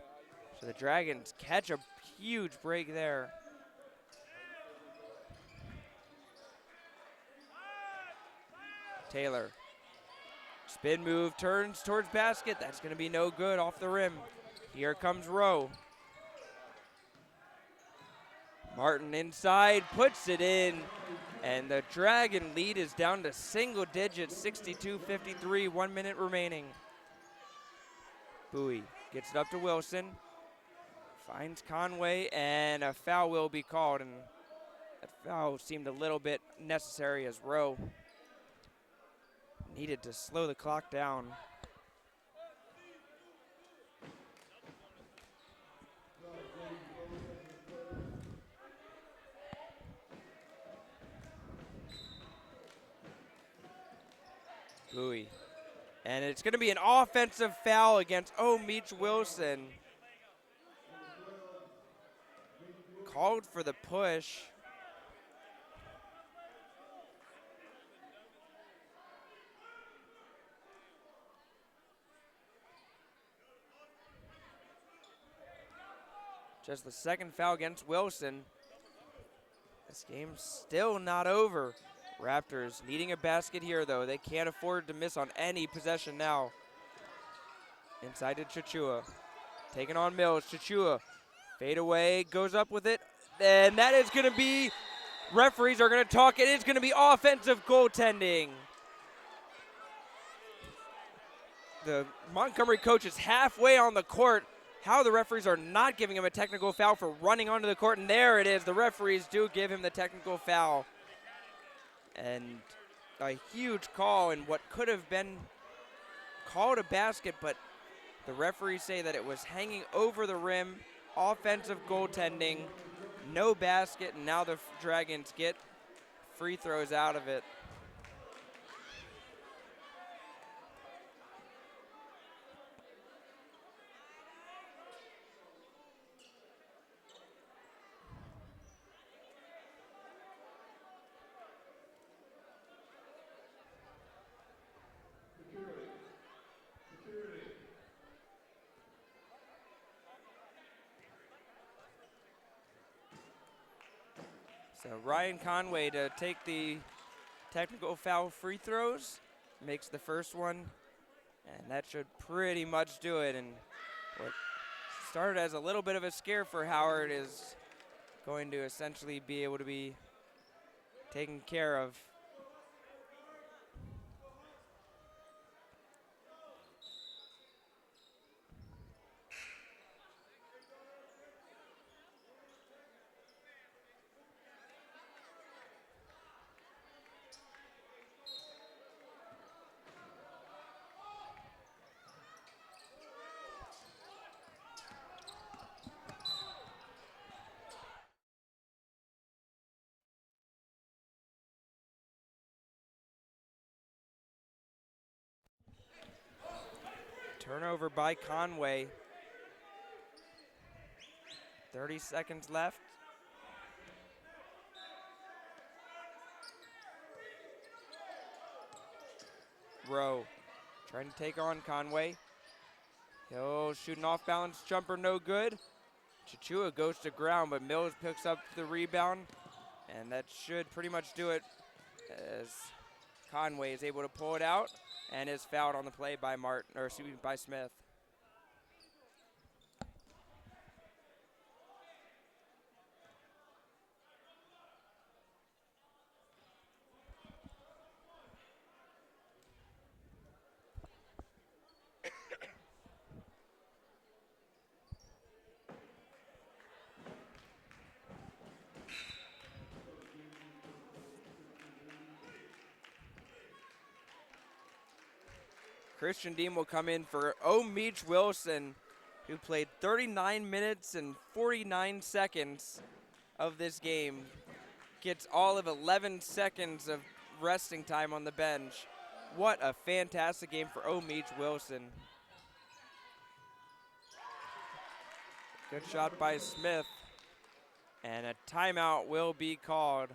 So the Dragons catch a huge break there. Taylor. Spin move, turns towards basket. That's going to be no good off the rim. Here comes Rowe. Martin inside, puts it in. And the Dragon lead is down to single digits, 62-53, 1 minute remaining. Bowie gets it up to Wilson. Finds Conway, and a foul will be called. And that foul seemed a little bit necessary as Rowe needed to slow the clock down. Bowie. And it's going to be an offensive foul against Meach Wilson. Called for the push. Just the second foul against Wilson. This game's still not over. Raptors needing a basket here, though. They can't afford to miss on any possession now. Inside to Chichua. Taking on Mills. Chichua. Fade away. Goes up with it. And that is going to be, referees are going to talk. It is going to be offensive goaltending. The Montgomery coach is halfway on the court. How the referees are not giving him a technical foul for running onto the court. And there it is. The referees do give him the technical foul. And a huge call in what could have been called a basket, but the referees say that it was hanging over the rim, offensive goaltending, no basket, and now the Dragons get free throws out of it. So Ryan Conway to take the technical foul free throws, makes the first one, and that should pretty much do it. And what started as a little bit of a scare for Howard is going to essentially be able to be taken care of. Turnover by Conway. 30 seconds left. Rowe trying to take on Conway. He'll shoot an off-balance jumper, no good. Chichua goes to ground, but Mills picks up the rebound, and that should pretty much do it as Conway is able to pull it out and is fouled on the play by by Smith. Christian Dean will come in for O'Meach Wilson, who played 39 minutes and 49 seconds of this game. Gets all of 11 seconds of resting time on the bench. What a fantastic game for O'Meach Wilson. Good shot by Smith. And a timeout will be called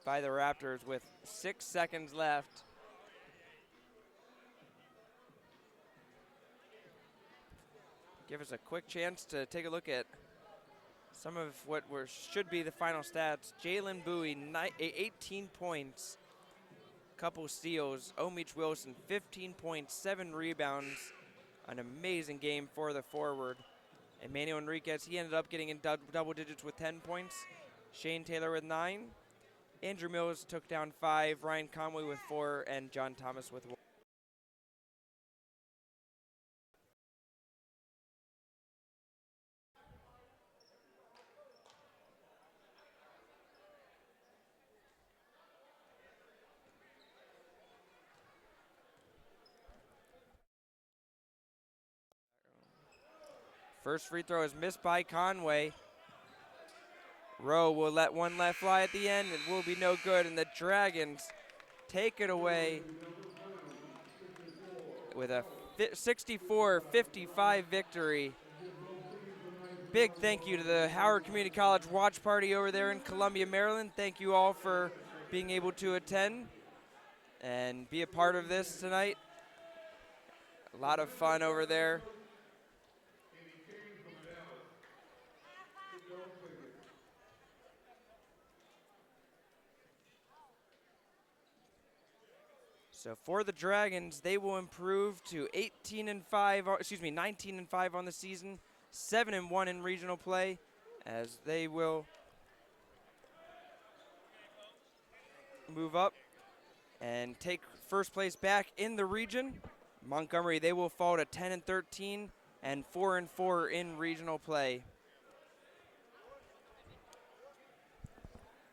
by the Raptors with 6 seconds left. Give us a quick chance to take a look at some of what should be the final stats. Jalen Bowie, 18 points, couple steals. O'Meach Wilson, 15 points, 7 rebounds. An amazing game for the forward. Emmanuel Enriquez, he ended up getting in double digits with 10 points. Shane Taylor with 9. Andrew Mills took down 5. Ryan Conway with 4. And John Thomas with 1. First free throw is missed by Conway. Rowe will let one left fly at the end. It will be no good, and the Dragons take it away with a 64-55 victory. Big thank you to the Howard Community College watch party over there in Columbia, Maryland. Thank you all for being able to attend and be a part of this tonight. A lot of fun over there. So for the Dragons, they will improve to 19-5 on the season, 7-1 in regional play, as they will move up and take first place back in the region. Montgomery, they will fall to 10-13 and 4-4 in regional play.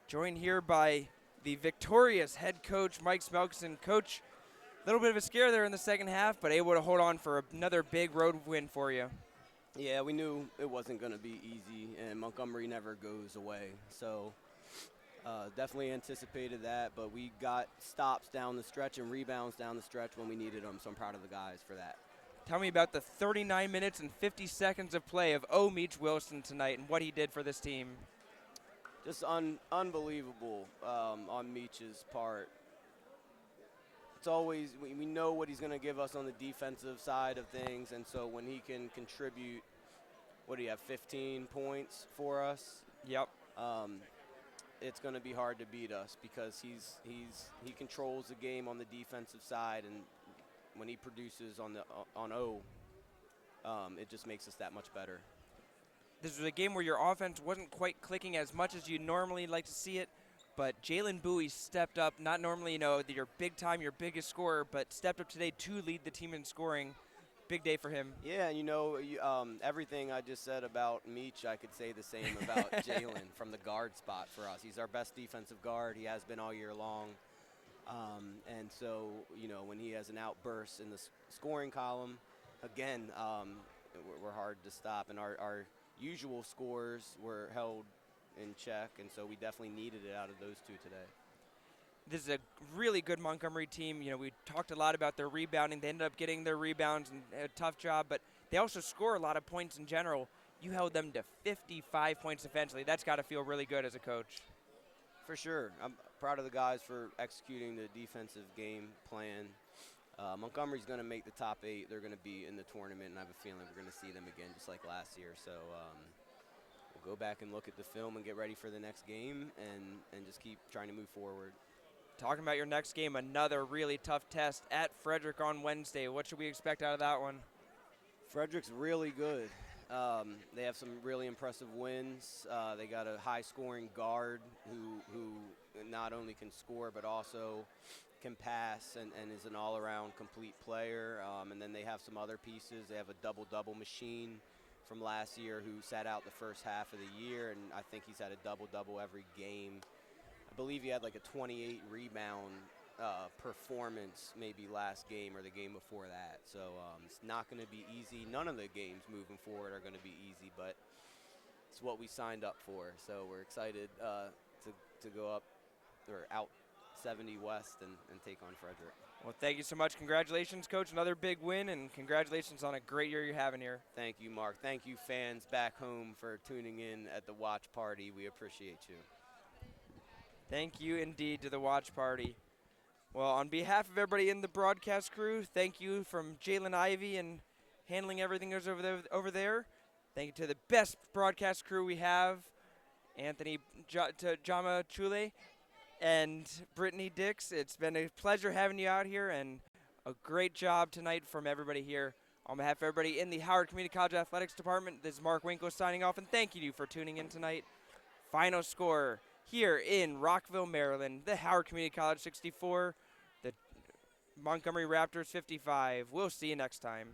Joined here by the victorious head coach, Mike Smelkson. Coach, a little bit of a scare there in the second half, but able to hold on for another big road win for you. Yeah, we knew it wasn't going to be easy, and Montgomery never goes away. So definitely anticipated that, but we got stops down the stretch and rebounds down the stretch when we needed them, so I'm proud of the guys for that. Tell me about the 39 minutes and 50 seconds of play of O'Meach Wilson tonight and what he did for this team. Just unbelievable on Meach's part. It's always, we know what he's going to give us on the defensive side of things, and so when he can contribute, what do you have, 15 points for us? Yep. It's going to be hard to beat us because he controls the game on the defensive side, and when he produces on O, it just makes us that much better. This was a game where your offense wasn't quite clicking as much as you normally like to see it, but Jalen Bowie stepped up. Not normally, your big time, your biggest scorer, but stepped up today to lead the team in scoring. Big day for him. Yeah, everything I just said about Meach, I could say the same about Jalen from the guard spot for us. He's our best defensive guard. He has been all year long. And so, when he has an outburst in the scoring column, again, we're hard to stop. And our usual scores were held in check, and so we definitely needed it out of those two today. This is a really good Montgomery team. We talked a lot about their rebounding. They ended up getting their rebounds and a tough job, but they also score a lot of points in general. You held them to 55 points defensively. That's got to feel really good as a coach. For sure. I'm proud of the guys for executing the defensive game plan. Montgomery's going to make the top 8. They're going to be in the tournament, and I have a feeling we're going to see them again just like last year. So we'll go back and look at the film and get ready for the next game and just keep trying to move forward. Talking about your next game, another really tough test at Frederick on Wednesday. What should we expect out of that one? Frederick's really good. They have some really impressive wins. They got a high-scoring guard who not only can score but also can pass and is an all-around complete player. And then they have some other pieces. They have a double-double machine from last year who sat out the first half of the year, and I think he's had a double-double every game. I believe he had like a 28 rebound performance maybe last game or the game before that. So it's not going to be easy. None of the games moving forward are going to be easy, but it's what we signed up for. So we're excited to go up or out 70 West and take on Frederick. Well, thank you so much. Congratulations, Coach. Another big win, and congratulations on a great year you're having here. Thank you, Mark. Thank you, fans back home, for tuning in at the watch party. We appreciate you. Thank you indeed to the watch party. Well, on behalf of everybody in the broadcast crew, thank you from Jalen Ivey and handling everything that's over there. Thank you to the best broadcast crew we have, Anthony Jama Chule and Brittany Dix. It's been a pleasure having you out here, and a great job tonight from everybody here. On behalf of everybody in the Howard Community College Athletics Department, this is Mark Winkle signing off, and thank you for tuning in tonight. Final score here in Rockville, Maryland, the Howard Community College 64, the Montgomery Raptors 55. We'll see you next time.